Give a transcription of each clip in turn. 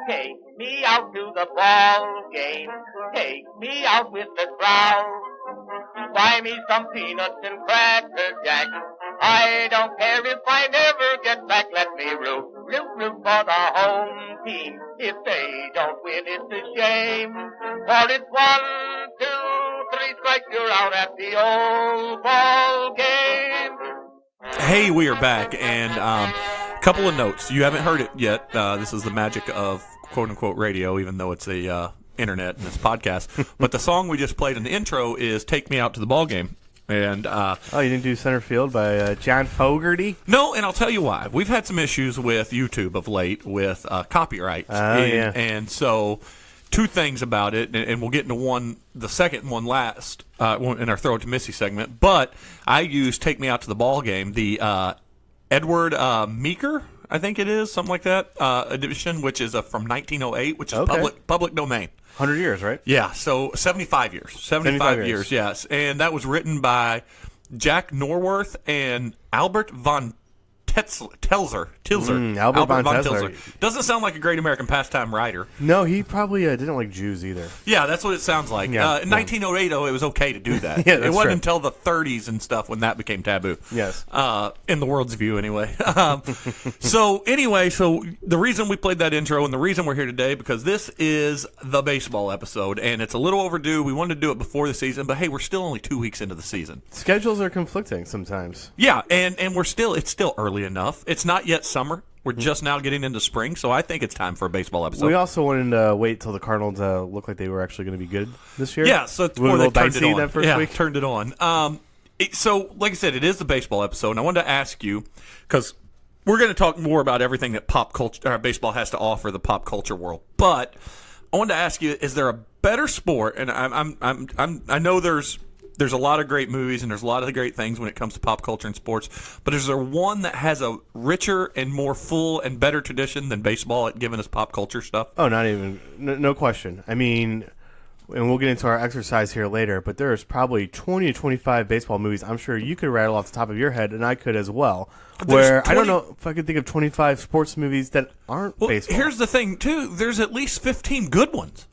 Take me out to the ball game. Take me out with the crowd. Buy me some peanuts and cracker jack. I don't care if I never get back. Let me root for the home team. If they don't win, it's a shame. For it's 1, 2, 3 strikes, you're out at the old ball game. Hey, we are back, and couple of notes. You haven't heard it yet. This is the magic of quote-unquote radio, even though it's a internet and it's podcast. But the song we just played in the intro is Take Me Out to the Ball Game. And you didn't do Center Field by John Fogerty? No, and I'll tell you why. We've had some issues with YouTube of late with copyright. Yeah. And so two things about it, and we'll get into the second one last in our Throw It to Missy segment. But I used Take Me Out to the Ball Game, the Edward Meeker, I think it is, something like that, edition, which is from 1908, which is public domain. 100 years, right? Yeah, so 75 years. 75 years, yes. And that was written by Jack Norworth and Albert von Tilzer. Albert von Tilzer. Doesn't sound like a great American pastime writer. No, he probably didn't like Jews either. Yeah, that's what it sounds like. Yeah, in 1908, it was okay to do that. Yeah, it wasn't true. until the 30s and stuff when that became taboo. Yes. In the world's view, anyway. So the reason we played that intro and the reason we're here today, because this is the baseball episode, and it's a little overdue. We wanted to do it before the season, but hey, we're still only 2 weeks into the season. Schedules are conflicting sometimes. Yeah, and it's still early enough. It's not yet summer. We're just now getting into spring, so I think it's time for a baseball episode. We also wanted to wait till the Cardinals looked like they were actually going to be good this year. Yeah, so it's more they turned it on. That first week. Turned it on. So, like I said, it is the baseball episode, and I wanted to ask you, because we're going to talk more about everything that pop culture, baseball has to offer the pop culture world. But I wanted to ask you: is there a better sport? And I know there's a lot of great movies and there's a lot of great things when it comes to pop culture and sports. But is there one that has a richer and more full and better tradition than baseball at giving us pop culture stuff? Oh, not even, no question. I mean, and we'll get into our exercise here later, but there's probably 20 to 25 baseball movies I'm sure you could rattle off the top of your head, and I could as well. Where I don't know if I could think of 25 sports movies that aren't baseball. Here's the thing, too. There's at least 15 good ones.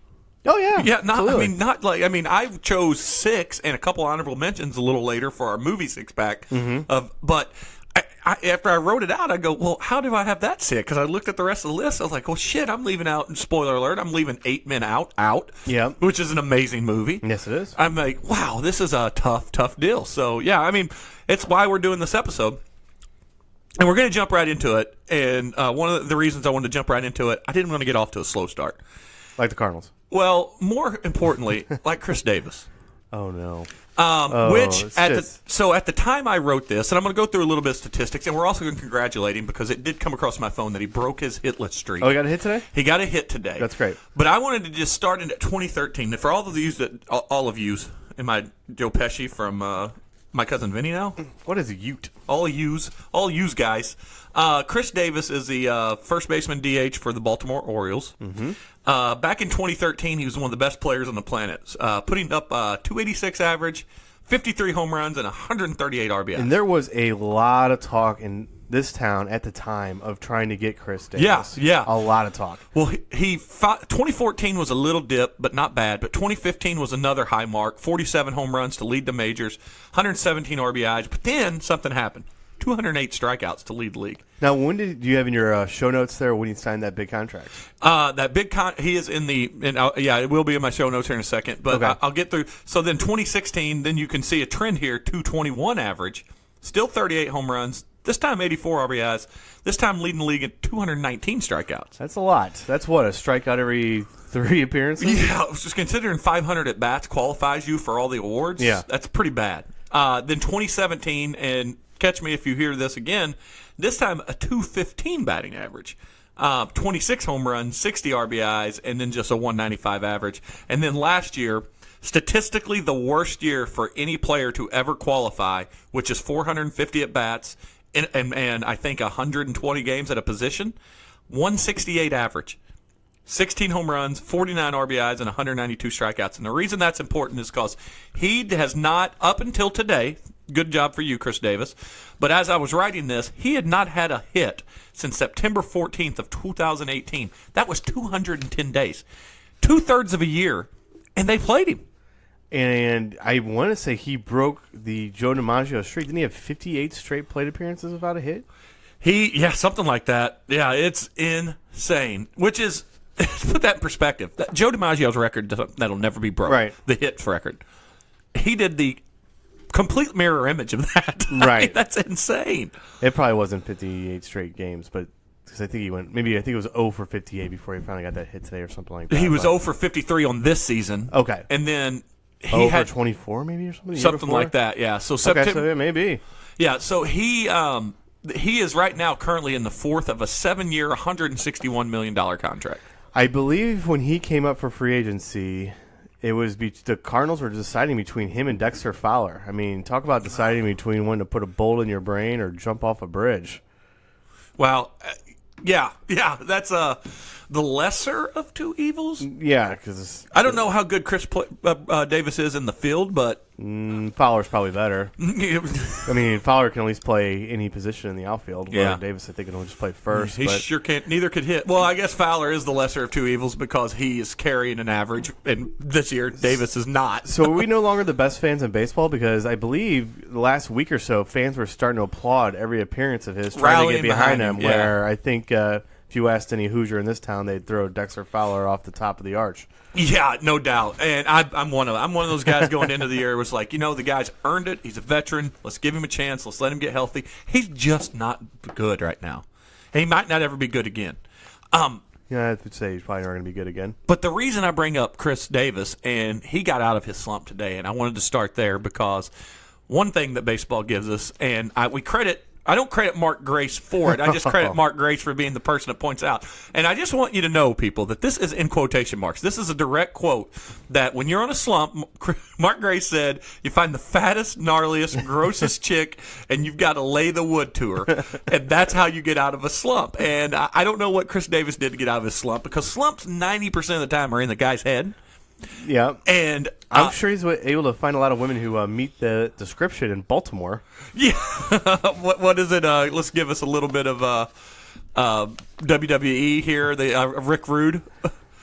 Oh yeah, yeah. I chose 6 and a couple honorable mentions a little later for our movie six pack. But after I wrote it out, I go, well, how do I have that 6? Because I looked at the rest of the list. I was like, well, shit, I'm leaving out. And spoiler alert, I'm leaving 8 Men Out. Yeah, which is an amazing movie. Yes, it is. I'm like, wow, this is a tough deal. So yeah, I mean, it's why we're doing this episode. And we're going to jump right into it. And one of the reasons I wanted to jump right into it, I didn't want to get off to a slow start. Like the Cardinals. Well, more importantly, like Chris Davis. Oh, no. So at the time I wrote this, and I'm going to go through a little bit of statistics, and we're also going to congratulate him because it did come across my phone that he broke his hitless streak. Oh, he got a hit today? He got a hit today. That's great. But I wanted to just start in at 2013. For all of you, am I Joe Pesci from My Cousin Vinny now? What is a Ute? All yous guys. Chris Davis is the first baseman DH for the Baltimore Orioles. Back in 2013, he was one of the best players on the planet, putting up 286 average, 53 home runs, and 138 RBIs. And there was a lot of talk in this town at the time of trying to get Chris Davis. Yeah. A lot of talk. Well, 2014 was a little dip, but not bad. But 2015 was another high mark, 47 home runs to lead the majors, 117 RBIs. But then something happened. 208 strikeouts to lead the league. Now, when do you have in your show notes there when he signed that big contract? He is in the it will be in my show notes here in a second. But okay. I'll get through. So then 2016, then you can see a trend here: 221 average, still 38 home runs. This time 84 RBIs. This time leading the league at 219 strikeouts. That's a lot. That's what, a strikeout every 3 appearances? Yeah, just considering 500 at bats qualifies you for all the awards. Yeah, that's pretty bad. Then 2017 and. Catch me if you hear this again. This time a 215 batting average, 26 home runs, 60 RBIs, and then just a 195 average. And then last year, statistically the worst year for any player to ever qualify, which is 450 at bats and I think 120 games at a position, 168 average. 16 home runs, 49 RBIs, and 192 strikeouts. And the reason that's important is because he has not, up until today, Good job for you, Chris Davis. But as I was writing this, he had not had a hit since September 14th of 2018. That was 210 days. 2/3 of a year, and they played him. And I want to say he broke the Joe DiMaggio streak. Didn't he have 58 straight plate appearances without a hit? Something like that. Yeah, it's insane. Which is, put that in perspective. Joe DiMaggio's record, that'll never be broke. Right. The hits record. He did the complete mirror image of that. Right. I mean, that's insane. It probably wasn't 58 straight games, but because I think it was 0 for 58 before he finally got that hit today or something like that. He was 0 for 53 on this season. Okay. And then he 0 had for 24 maybe or something? something like that, yeah. So September. Okay, so yeah, maybe. Yeah, so he is right now currently in the fourth of a 7-year, $161 million contract. I believe when he came up for free agency, it was the Cardinals were deciding between him and Dexter Fowler. I mean, talk about deciding between when to put a bolt in your brain or jump off a bridge. Well, yeah, that's the lesser of two evils. Yeah, because I don't know how good Chris Davis is in the field, but Fowler's probably better. I mean, Fowler can at least play any position in the outfield. Yeah. Davis, I think, can only just play first. He sure can't. Neither could hit. Well, I guess Fowler is the lesser of two evils because he is carrying an average, and this year Davis is not. So are we no longer the best fans in baseball? Because I believe the last week or so, fans were starting to applaud every appearance of his, trying to get behind him. Yeah. Where I think if you asked any Hoosier in this town, they'd throw Dexter Fowler off the top of the arch. Yeah, no doubt. And I'm one of them. I'm one of those guys going into the year was like, the guy's earned it. He's a veteran. Let's give him a chance. Let's let him get healthy. He's just not good right now. And he might not ever be good again. Yeah, I would say he's probably not going to be good again. But the reason I bring up Chris Davis, and he got out of his slump today, and I wanted to start there because one thing that baseball gives us, and I don't credit Mark Grace for it. I just credit Mark Grace for being the person that points out. And I just want you to know, people, that this is in quotation marks. This is a direct quote that when you're on a slump, Mark Grace said, you find the fattest, gnarliest, grossest chick, and you've got to lay the wood to her. And that's how you get out of a slump. And I don't know what Chris Davis did to get out of his slump, because slumps 90% of the time are in the guy's head. Yeah. And I'm sure he's able to find a lot of women who meet the description in Baltimore. Yeah. What is it? Let's give us a little bit of WWE here. Rick Rude.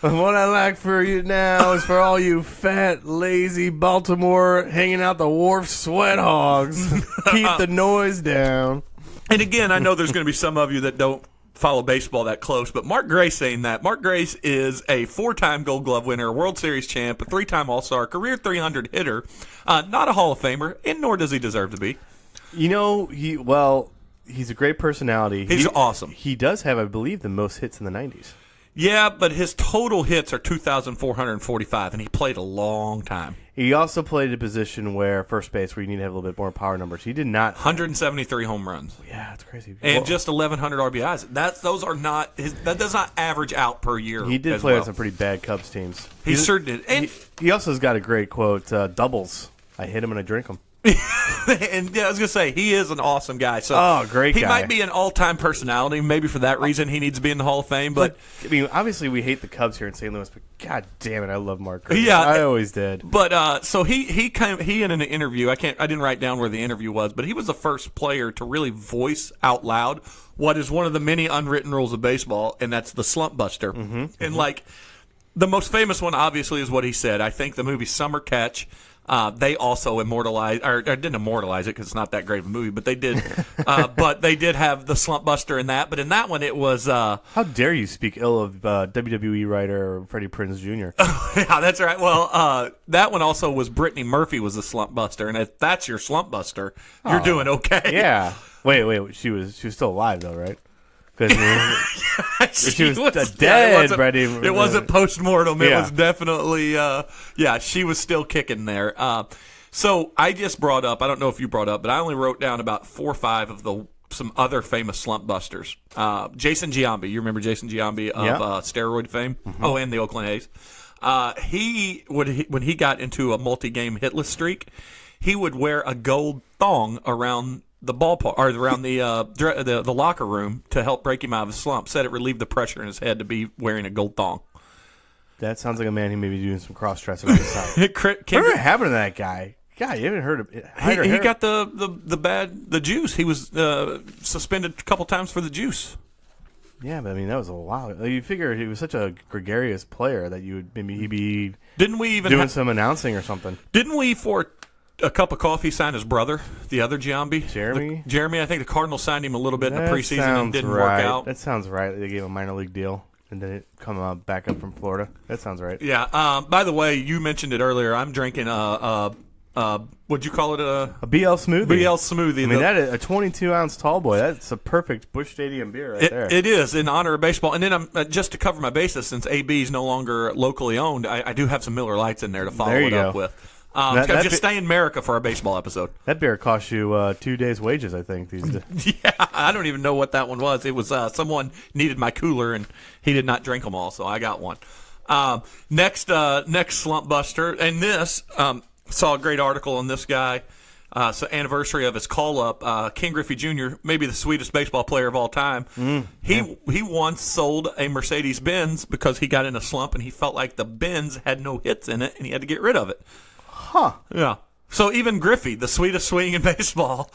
What I like for you now is for all you fat, lazy Baltimore hanging out the wharf sweat hogs. Keep the noise down. And again, I know there's going to be some of you that don't follow baseball that close, but Mark Grace saying that. Mark Grace is a 4-time Gold Glove winner, a World Series champ, a 3-time All-Star, career 300 hitter, not a Hall of Famer, and nor does he deserve to be. He's a great personality. He's awesome. He does have, I believe, the most hits in the 90s. Yeah, but his total hits are 2,445, and he played a long time. He also played a position where first base, where you need to have a little bit more power numbers. He did not 173 home runs. Yeah, that's crazy. And just 1,100 RBIs. That does not average out per year. He did play on some pretty bad Cubs teams. He sure did. And he also has got a great quote: "Doubles. I hit him and I drink them." And I was gonna say he is an awesome guy. So great guy. He might be an all-time personality. Maybe for that reason he needs to be in the Hall of Fame. But I mean, obviously we hate the Cubs here in St. Louis, but God damn it, I love Mark Grace. Yeah, I always did. But so he in an interview. I didn't write down where the interview was, but he was the first player to really voice out loud what is one of the many unwritten rules of baseball, and that's the slump buster. And like the most famous one, obviously, is what he said. I think the movie Summer Catch. They also immortalized, or didn't immortalize it because it's not that great of a movie, but they did. But they did have the slump buster in that. But in that one, it was. How dare you speak ill of WWE writer Freddie Prinze Jr.? Yeah, that's right. Well, that one also was Brittany Murphy was the slump buster, and if that's your slump buster, you're doing okay. Yeah. Wait. She was still alive though, right? Because she was dead, Brady. It wasn't post-mortem. It was definitely, she was still kicking there. So I just brought up, I don't know if you brought up, but I only wrote down about 4 or 5 of some other famous slump busters. Jason Giambi. You remember Jason Giambi of steroid fame? Mm-hmm. Oh, and the Oakland A's. When he got into a multi-game hitless streak, he would wear a gold thong around the ballpark or around the locker room to help break him out of his slump. Said it relieved the pressure in his head to be wearing a gold thong. That sounds like a man who may be doing some cross dressing on the side. Whatever happened to that guy? God, you haven't heard of it. He got the juice. He was suspended a couple times for the juice. Yeah, but I mean that was a while. You figure he was such a gregarious player that you would maybe he'd be Didn't we even doing some announcing or something. Didn't we for a cup of coffee sign his brother, the other Giambi? Jeremy? Jeremy, I think the Cardinals signed him a little bit in the That preseason and sounds didn't right. work out. That sounds right. They gave him a minor league deal and then it come back up from Florida. That sounds right. Yeah. By the way, you mentioned it earlier. I'm drinking what'd you call it? A BL smoothie. BL smoothie. I mean, that is a 22-ounce tall boy. That's a perfect Busch Stadium beer right there. It is, in honor of baseball. And then I'm just to cover my bases, since AB is no longer locally owned, I do have some Miller Lights in there to follow it up with. Just stay in America for our baseball episode. That beer cost you 2 days' wages, I think, these days. Yeah, I don't even know what that one was. It was someone needed my cooler, and he did not drink them all, so I got one. Next slump buster, and this saw a great article on this guy. So anniversary of his call up, Ken Griffey Jr., maybe the sweetest baseball player of all time. He once sold a Mercedes Benz because he got in a slump and he felt like the Benz had no hits in it and he had to get rid of it. Huh. Yeah. So even Griffey, the sweetest swing in baseball,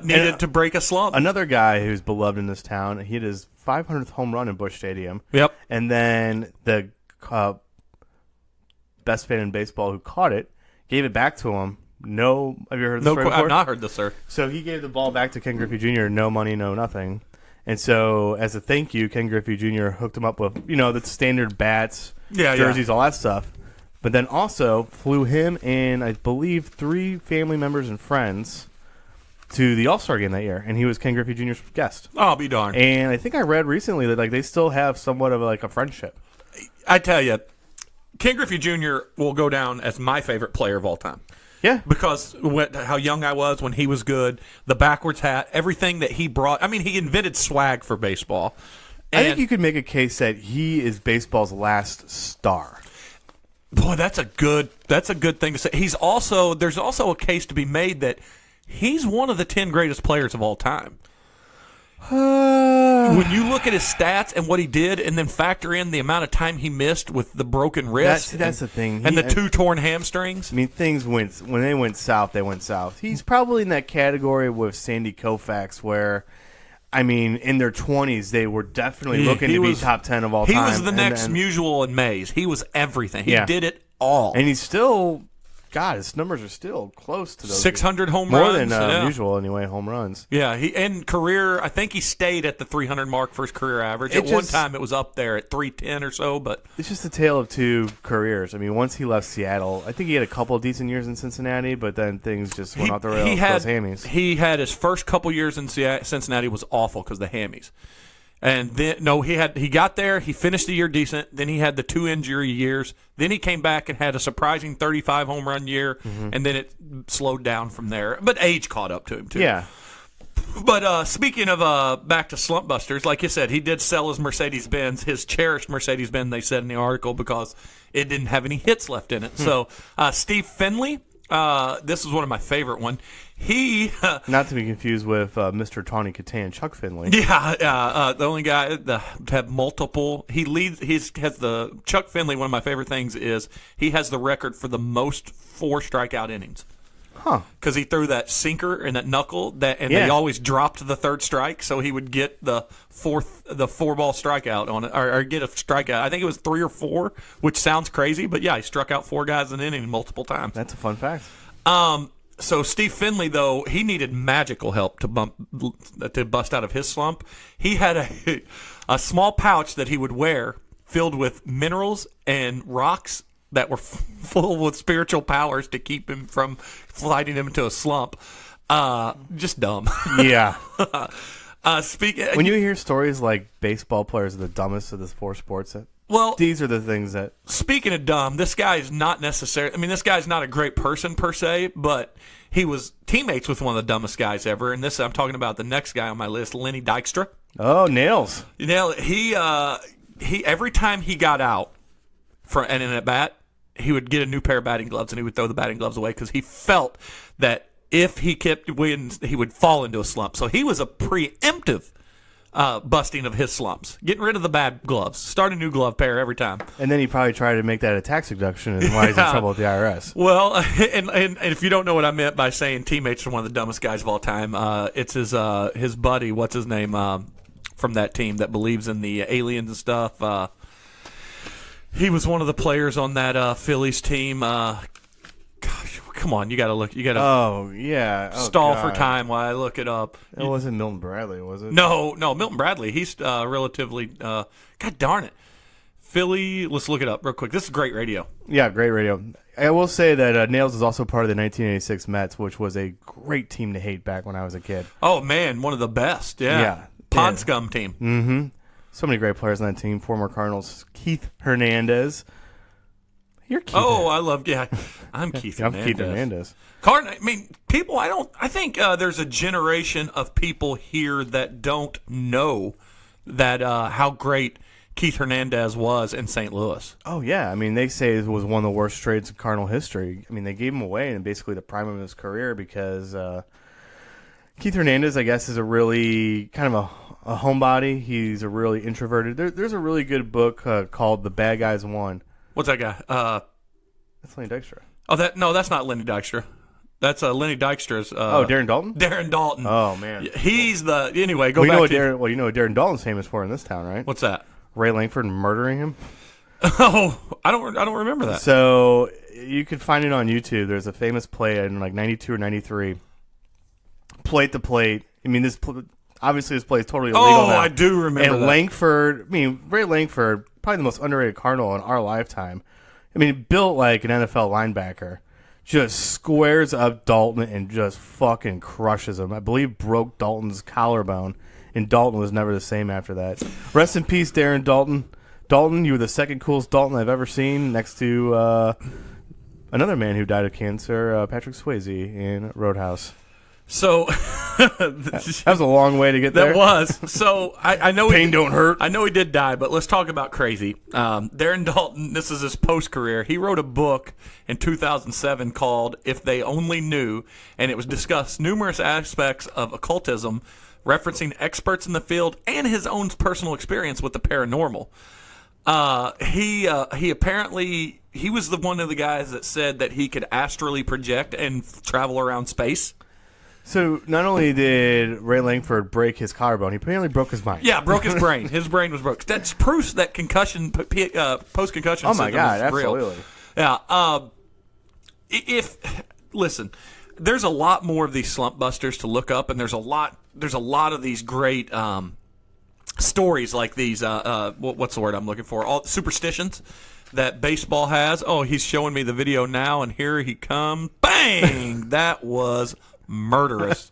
needed to break a slump. Another guy who's beloved in this town, he had his 500th home run in Busch Stadium. Yep. And then the best fan in baseball who caught it gave it back to him. No, have you heard this story before? I've not heard this, sir. So he gave the ball back to Ken Griffey Jr., no money, no nothing. And so as a thank you, Ken Griffey Jr. hooked him up with, the standard bats, jerseys, all that stuff. But then also flew him and I believe 3 family members and friends to the All-Star game that year. And he was Ken Griffey Jr.'s guest. Oh, I'll be darned. And I think I read recently that they still have somewhat of a friendship. I tell you, Ken Griffey Jr. will go down as my favorite player of all time. Yeah. Because how young I was when he was good, the backwards hat, everything that he brought. I mean, he invented swag for baseball. I think you could make a case that he is baseball's last star. Boy, that's a good thing to say. There's also a case to be made that he's one of the 10 greatest players of all time. When you look at his stats and what he did, and then factor in the amount of time he missed with the broken wrist, that's the thing, and the 2 torn hamstrings. I mean, when they went south, they went south. He's probably in that category with Sandy Koufax, where, I mean, in their 20s, they were definitely looking to be top 10 of all time. He was the next Musial and Mays. He was everything. He did it all, and he's still. God, his numbers are still close to those. 600 home more runs. More than usual, anyway, home runs. Yeah, in career, I think he stayed at the 300 mark for his career average. At one time, it was up there at 310 or so, but... It's just a tale of 2 careers. I mean, once he left Seattle, I think he had a couple of decent years in Cincinnati, but then things just went off the rails with those hammies. He had his first couple years in Cincinnati was awful because of the hammies. And then he got there, he finished the year decent, then he had the 2 injury years, then he came back and had a surprising 35 home run year, and then it slowed down from there. But age caught up to him too. Yeah. But speaking of back to slump busters, like you said, he did sell his Mercedes-Benz, his cherished Mercedes-Benz, they said in the article, because it didn't have any hits left in it. So Steve Finley, this is one of my favorite one. He not to be confused with Mr. Tawny Kitaen, Chuck Finley. Yeah, the only guy to have multiple. Chuck Finley. One of my favorite things is he has the record for the most 4 strikeout innings. Huh? Because he threw that sinker and that knuckle they always dropped the 3rd strike, so he would get the 4-ball strikeout on it, or get a strikeout. I think it was 3 or 4, which sounds crazy, but yeah, he struck out 4 guys in an inning multiple times. That's a fun fact. So Steve Finley, though, he needed magical help to bust out of his slump. He had a small pouch that he would wear filled with minerals and rocks that were full with spiritual powers to keep him from sliding him into a slump. Just dumb. Yeah. When you hear stories like baseball players are the dumbest of the 4 sports, these are the things that... Speaking of dumb, this guy is not necessarily... I mean, this guy's not a great person per se, but he was teammates with one of the dumbest guys ever. And I'm talking about the next guy on my list, Lenny Dykstra. Oh, nails. He every time he got out and in at bat, he would get a new pair of batting gloves and he would throw the batting gloves away because he felt that if he kept winning, he would fall into a slump. So he was a preemptive busting of his slumps. Getting rid of the bad gloves. Start a new glove pair every time. And then he probably tried to make that a tax deduction, and why he's in trouble with the IRS. Well, and if you don't know what I meant by saying teammates are one of the dumbest guys of all time, it's his buddy, what's his name, from that team that believes in the aliens and stuff. He was one of the players on that Phillies team. Gosh, come on, you got to look. You got to. Oh yeah. Oh, stall God. for time while I look it up. It wasn't Milton Bradley, was it? No, Milton Bradley. He's relatively. God darn it, Philly. Let's look it up real quick. This is great radio. Yeah, great radio. I will say that Nails is also part of the 1986 Mets, which was a great team to hate back when I was a kid. Oh man, one of the best. Yeah. Pond Scum team. Mm-hmm. So many great players on that team. Former Cardinals Keith Hernandez. You're Keith. Oh, I love. Yeah, I'm Keith. I'm Hernandez. Keith Hernandez. I mean, people. I think there's a generation of people here that don't know that how great Keith Hernandez was in St. Louis. Oh yeah, I mean they say it was one of the worst trades in Cardinal history. I mean they gave him away in basically the prime of his career because Keith Hernandez, I guess, is a really kind of a homebody. He's a really introverted. There's a really good book called The Bad Guys Won. What's that guy? That's Lenny Dykstra. Oh, that's not Lenny Dykstra. That's Lenny Dykstra's. Darren Dalton. Darren Dalton. Oh man, he's the anyway. you know back what to you know what Darren Dalton's famous for in this town, right? what's that? Ray Langford murdering him. Oh, I don't remember that. So you can find it on YouTube. There's a famous play in like '92 or '93. Plate to plate. I mean, obviously this play is totally illegal now. I do remember And that. Langford, I mean, Ray Langford, probably the most underrated Cardinal in our lifetime. I mean, built like an NFL linebacker, just squares up Dalton and just fucking crushes him. I believe broke Dalton's collarbone, and Dalton was never the same after that. Rest in peace, Darren Dalton. Dalton, you were the second coolest Dalton I've ever seen, next to another man who died of cancer, Patrick Swayze in Roadhouse. So That was a long way to get there. that was. So I know Pain don't hurt. I know he did die, but let's talk about crazy. Darren Dalton. This is his post career. He wrote a book in 2007 called "If They Only Knew," and it was discussed numerous aspects of occultism, referencing experts in the field and his own personal experience with the paranormal. He apparently he was one of the guys that said that he could astrally project and travel around space. So not only did Ray Langford break his collarbone, he apparently broke his mind. Yeah, broke his brain. His brain was broke. That's proof that concussion, post-concussion Oh my syndrome God, is real. absolutely. Yeah. Listen, there's a lot more of these slump busters to look up, and there's a lot of these great stories like these. What's the word I'm looking for? All superstitions that baseball has. Oh, he's showing me the video now, and here he comes. Bang! That was murderous.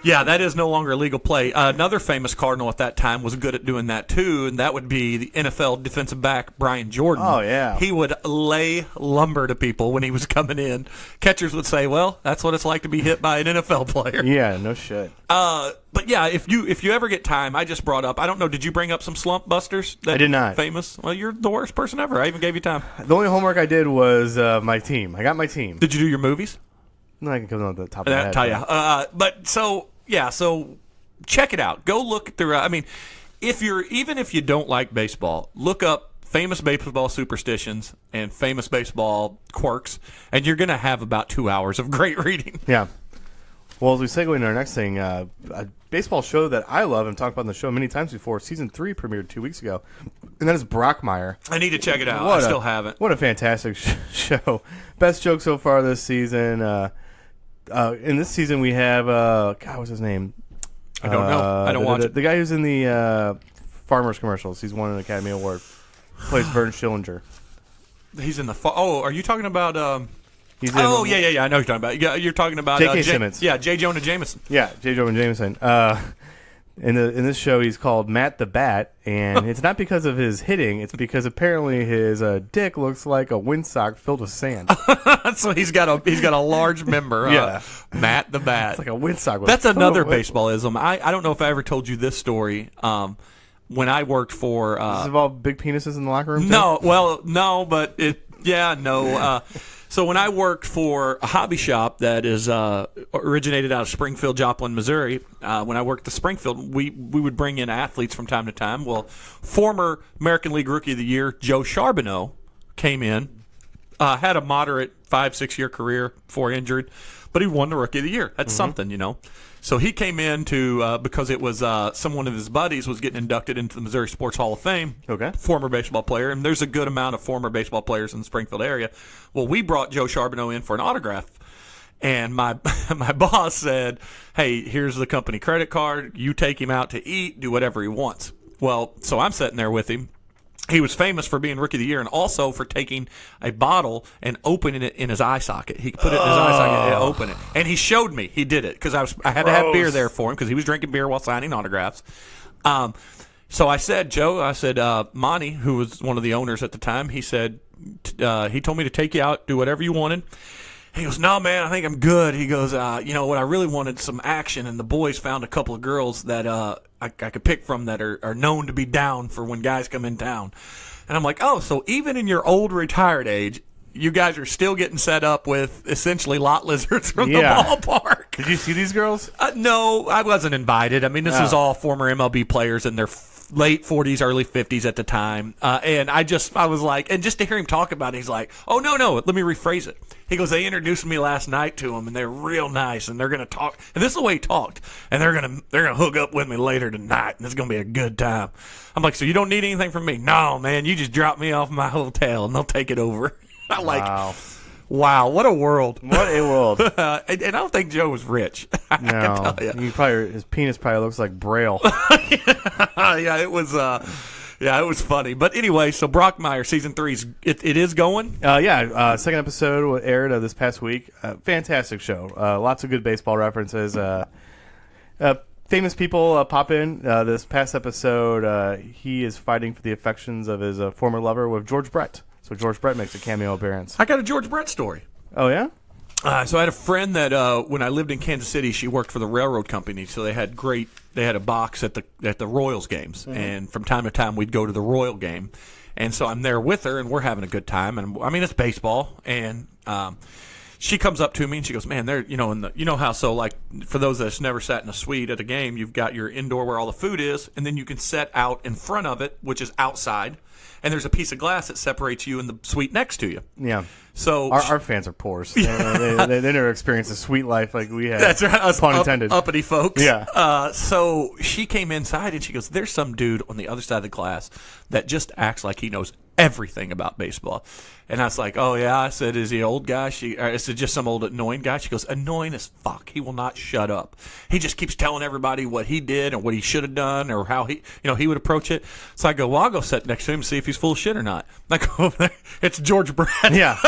Yeah, that is no longer a legal play. Another famous Cardinal at that time was good at doing that too, and that would be the NFL defensive back Brian Jordan. Oh, yeah. He would lay lumber to people when he was coming in. Catchers would say, "Well, that's what it's like to be hit by an NFL player." Yeah, no shit. But yeah, if you ever get time, I just brought up. I don't know. Did you bring up some slump busters? I did not. Famous. Well, you're the worst person ever. I even gave you time. The only homework I did was my team. I got my team. Did you do your movies? No, I can come on the top of my I'll head. tell you. But so check it out. Go look through. I mean, even if you don't like baseball, look up famous baseball superstitions and famous baseball quirks, and you're going to have about 2 hours of great reading. Yeah. Well, as we segue into our next thing, a baseball show that I love and talked about on the show many times before, Season 3 premiered 2 weeks ago, and that is Brockmire. I need to check it out. I still haven't. What a fantastic show. Best joke so far this season. In this season, we have, God, what's his name? I don't know. I don't watch it. The guy who's in the Farmers commercials. He's won an Academy Award. Plays Vern Schillinger. He's in the. Are you talking about? He's in, yeah. I know who you're talking about. You're talking about J.K. Simmons. Yeah, J. Jonah Jameson. Yeah, J. Jonah Jameson. In this show, he's called Matt the Bat, and it's not because of his hitting. It's because apparently his dick looks like a windsock filled with sand. So he's got a large member. Yeah. Matt the Bat. It's like a windsock. That's another baseballism. I don't know if I ever told you this story. When I worked for Does this involve big penises in the locker room? no, well, no, but it. Yeah, no. So when I worked for a hobby shop that is originated out of Springfield, Joplin, Missouri, when I worked at Springfield, we would bring in athletes from time to time. Well, former American League Rookie of the Year Joe Charbonneau came in, had a moderate 5-6 year career before injured, but he won the Rookie of the Year. That's something, you know. So he came in to because it was someone of his buddies was getting inducted into the Missouri Sports Hall of Fame. Okay. Former baseball player, and there's a good amount of former baseball players in the Springfield area. Well, we brought Joe Charbonneau in for an autograph, and my boss said, "Hey, here's the company credit card. You take him out to eat, do whatever he wants." Well, so I'm sitting there with him. He was famous for being Rookie of the Year and also for taking a bottle and opening it in his eye socket. He put it in his eye socket and open it. And he showed me he did it because I had to have beer there for him because he was drinking beer while signing autographs. So I said, Joe, Monty, who was one of the owners at the time, he said, he told me to take you out, do whatever you wanted. He goes, no, man, I think I'm good. He goes, what I really wanted some action, and the boys found a couple of girls that I could pick from that are known to be down for when guys come in town. And I'm like, oh, so even in your old retired age, you guys are still getting set up with essentially lot lizards from the ballpark. Did you see these girls? No, I wasn't invited. I mean, this was all former MLB players in their late 40s, early 50s at the time. And I was like, and just to hear him talk about it, he's like, oh, no, let me rephrase it. He goes, they introduced me last night to him, and they're real nice, and they're going to talk. And this is the way he talked. And they're gonna hook up with me later tonight, and it's going to be a good time. I'm like, so you don't need anything from me? No, man, you just drop me off my hotel, and they'll take it over. I'm like, wow, what a world. What a world. And I don't think Joe was rich. I can tell you. His penis probably looks like Braille. Yeah, it was funny. But anyway, so Brockmire season 3 it is going. Second episode aired this past week. Fantastic show. Lots of good baseball references. Famous people pop in. This past episode, he is fighting for the affections of his former lover with George Brett. So George Brett makes a cameo appearance. I got a George Brett story. Oh yeah. So I had a friend that when I lived in Kansas City, she worked for the railroad company. So they had a box at the Royals games, and from time to time we'd go to the Royal game, and so I'm there with her, and we're having a good time. And I mean, it's baseball, and she comes up to me and she goes, "Man, there, like for those that's never sat in a suite at a game, you've got your indoor where all the food is, and then you can sit out in front of it, which is outside." And there's a piece of glass that separates you and the suite next to you. Yeah. So our fans are poors. They never experienced a sweet life like we had. That's right. Us pun intended. Uppity folks. Yeah. So she came inside and she goes, "There's some dude on the other side of the glass that just acts like he knows everything about baseball." And I was like, "Oh yeah." I said, "Is he an old guy?" Is it just some old annoying guy? She goes, "Annoying as fuck. He will not shut up. He just keeps telling everybody what he did and what he should have done or how he would approach it." So I go, "Well, I'll go sit next to him and see if he's full of shit or not." And I go over there. It's George Brett. Yeah.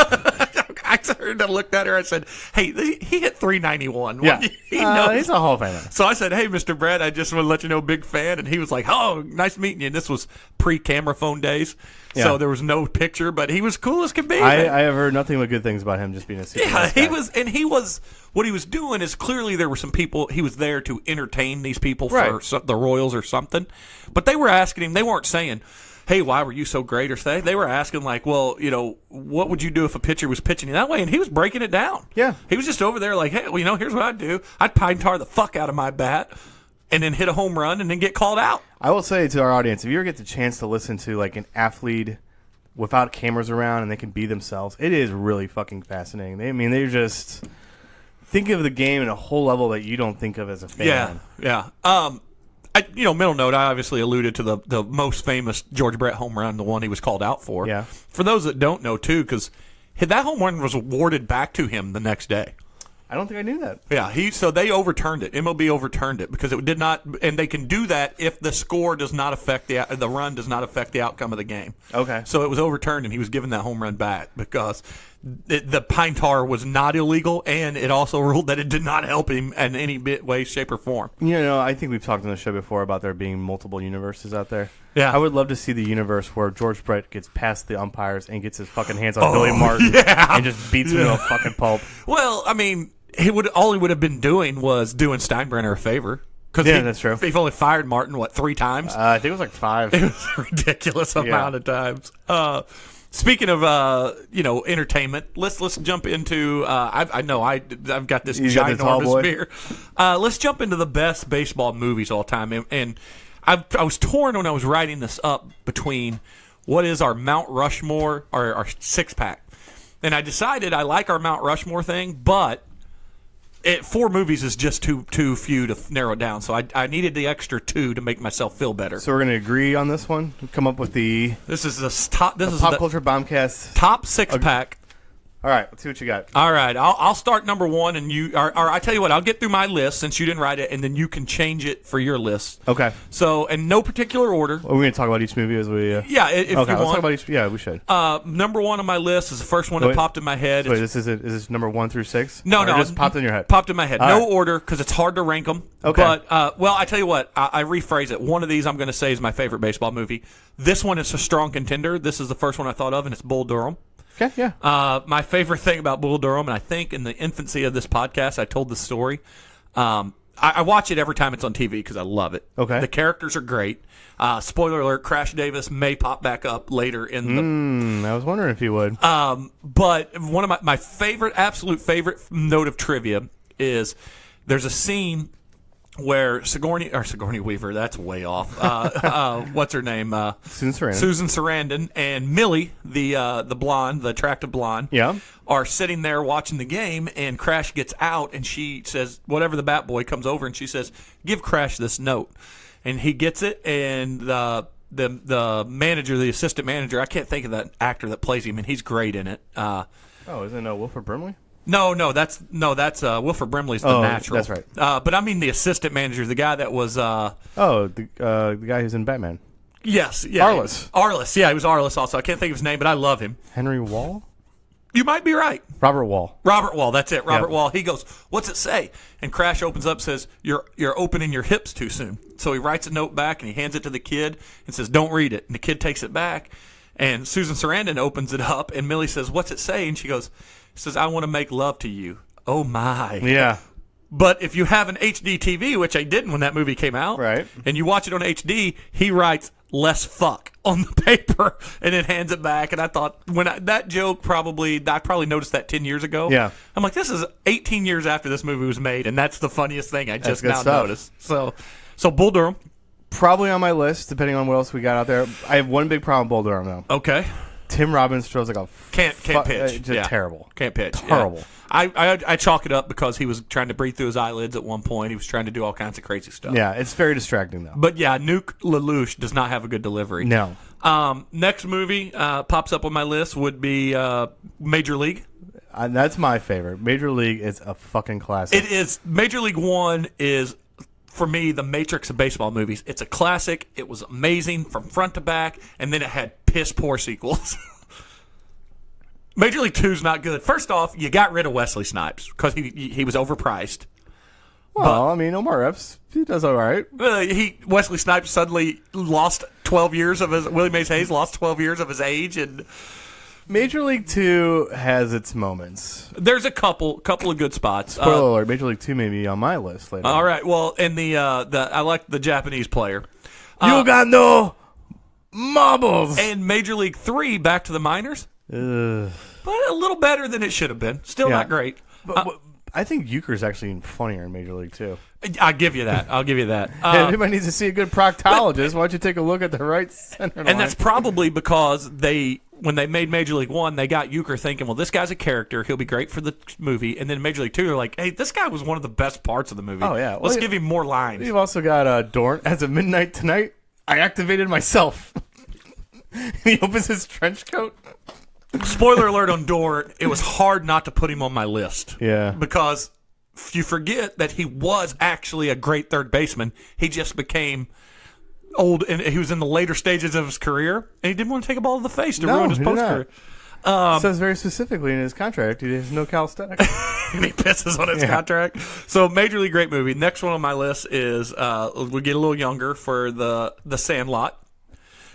I turned and looked at her. I said, "Hey, he hit 391. Yeah, he knows." He's a Hall of Famer. So I said, "Hey, Mr. Brett, I just want to let you know, big fan." And he was like, "Oh, nice meeting you." And this was pre-camera phone days, so there was no picture, but he was cool as could be. I have heard nothing but good things about him, just being a super nice guy. He was. What he was doing is clearly there were some people. He was there to entertain these people for the Royals or something, but they were asking him. They weren't saying, "Hey, why were you so great?" or say. They were asking like, "Well, what would you do if a pitcher was pitching you that way?" And he was breaking it down. Yeah. He was just over there like, "Hey, well, here's what I'd do. I'd pine tar the fuck out of my bat and then hit a home run and then get called out." I will say to our audience, if you ever get the chance to listen to like an athlete without cameras around and they can be themselves, it is really fucking fascinating. They're just think of the game in a whole level that you don't think of as a fan. Yeah. Middle note, I obviously alluded to the most famous George Brett home run, the one he was called out for. Yeah. For those that don't know, too, because that home run was awarded back to him the next day. I don't think I knew that. Yeah, so they overturned it. MLB overturned it because it did not, and they can do that if the score does not affect the run does not affect the outcome of the game. Okay. So it was overturned, and he was given that home run back because the pine tar was not illegal, and it also ruled that it did not help him in any way, shape, or form. I think we've talked on the show before about there being multiple universes out there. Yeah. I would love to see the universe where George Brett gets past the umpires and gets his fucking hands on Billy Martin and just beats him to a fucking pulp. Well, all he would have been doing was doing Steinbrenner a favor. That's true. He's only fired Martin, 3 times? I think it was like 5. It was a ridiculous amount of times. speaking of entertainment, let's jump into. I've got this You got this tall ginormous boy? beer. Let's jump into the best baseball movies all time, and I was torn when I was writing this up between what is our Mount Rushmore or our six pack, and I decided I like our Mount Rushmore thing, but 4 movies is just too few to narrow it down. So I needed the extra 2 to make myself feel better. So we're going to agree on this one. Come up with the This is the top. This is Pop the Culture Bombcast. top 6 pack. All right, let's see what you got. All right, I'll start number 1, and you. Or I tell you what, I'll get through my list since you didn't write it, and then you can change it for your list. Okay. So, in no particular order. Are we going to talk about each movie as we? Yeah, if okay, you let's want. talk about each. Yeah, we should. Number 1 on my list is the first one that Wait. popped in my head. Wait, is this number 1 through 6? No, Or no, just popped in your head. Popped in my head. All No right. order because it's hard to rank them. Okay. But well, I tell you what, I rephrase it. One of these I'm going to say is my favorite baseball movie. This one is a strong contender. This is the first one I thought of, and it's Bull Durham. Okay, yeah. My favorite thing about Bull Durham, and I think in the infancy of this podcast, I told the story. I watch it every time it's on TV because I love it. Okay. The characters are great. Spoiler alert: Crash Davis may pop back up later in the. I was wondering if you would. But one of my favorite, absolute favorite note of trivia is there's a scene where Sigourney Weaver, that's way off. What's her name? Susan Sarandon. Susan Sarandon and Millie, the blonde, the attractive blonde, Yeah. are sitting there watching the game, and Crash gets out, and she says, whatever the bat boy comes over, and she says, give Crash this note. And he gets it, and the manager, the assistant manager, I can't think of that actor that plays him, and he's great in it. Isn't Wilford Brimley? No, that's Wilford Brimley's the natural. that's right. But I mean the assistant manager, the guy that was. The guy who's in Batman. Yes, yeah, Arliss. Arliss, yeah, he was Arliss. Also, I can't think of his name, but I love him. Henry Wall? You might be right. Robert Wall. Robert Wall, that's it. Robert Yep. Wall. He goes, "What's it say?" And Crash opens up, says, "You're opening your hips too soon." So he writes a note back and he hands it to the kid and says, "Don't read it." And the kid takes it back, and Susan Sarandon opens it up, and Millie says, "What's it say?" And she says, "I want to make love to you." Oh my. Yeah. But if you have an HD TV, which I didn't when that movie came out, Right. and you watch it on HD, he writes "less fuck" on the paper and then hands it back. And I thought that joke I probably noticed that 10 years ago. Yeah. I'm like, this is 18 years after this movie was made, and that's the funniest thing I just good now stuff. noticed. So Bull Durham. Probably on my list, depending on what else we got out there. I have one big problem with Bull Durham, though. Okay. Tim Robbins throws like a Can't pitch. just Yeah. terrible. Can't pitch. Terrible. Yeah. I chalk it up because he was trying to breathe through his eyelids at one point. He was trying to do all kinds of crazy stuff. Yeah, it's very distracting, though. But yeah, Nuke Lelouch does not have a good delivery. No. Next movie pops up on my list would be Major League. That's my favorite. Major League is a fucking classic. It is. Major League One is, for me, the Matrix of baseball movies. It's a classic. It was amazing from front to back, and then it had piss poor sequels. Major League 2 is not good. First off, you got rid of Wesley Snipes because he was overpriced. Well, I mean, Omar Epps, he does all right. Wesley Snipes suddenly lost 12 years of his. Willie Mays Hayes lost 12 years of his age, and Major League 2 has its moments. there's a couple of good spots. Spoiler alert, Major League 2 may be on my list later. All right. Well, and I like the Japanese player. You got no marbles. And Major League 3, back to the minors. Ugh. But a little better than it should have been. Still Yeah. not great. But I think Euchre's actually even funnier in Major League 2. I'll give you that. If anybody needs to see a good proctologist, why don't you take a look at the right center line? And that's probably because when they made Major League 1, they got Euchre thinking, well, this guy's a character. He'll be great for the movie. And then Major League 2, they're like, hey, this guy was one of the best parts of the movie. Oh, yeah. Well, Let's give him more lines. You've also got Dorn. As of midnight tonight, I activated myself. He opens his trench coat. Spoiler alert on Dorn, it was hard not to put him on my list. Yeah. Because you forget that he was actually a great third baseman. He just became old, and he was in the later stages of his career, and he didn't want to take a ball to the face to ruin his he did post not. career. It says very specifically in his contract he has no calisthenics. And he pisses on his contract. So, Major League, great movie. Next one on my list is we get a little younger for the Sandlot.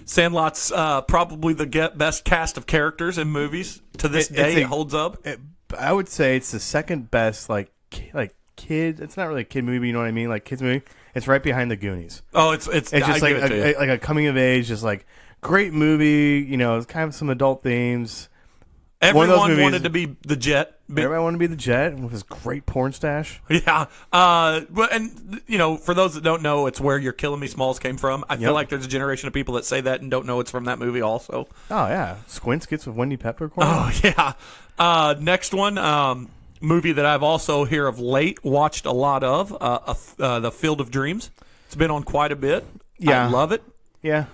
Sandlot's probably the best cast of characters in movies to this day. It holds up. I would say it's the second best kid. It's not really a kid movie, you know what I mean? Like kids movie. It's right behind the Goonies. Oh, it's It's just like a coming of age, just like great movie. You know, it's kind of some adult themes. Everyone wanted to be the Jet. Everybody wanted to be the Jet with his great porn stash. Yeah. And, you know, for those that don't know, it's Where You're Killing Me Smalls came from. I feel like there's a generation of people that say that and don't know it's from that movie also. Oh, yeah. Squints gets with Wendy Peppercorn. Oh, yeah. Next one, movie that I've also here of late watched a lot of, The Field of Dreams. It's been on quite a bit. Yeah. I love it. Yeah.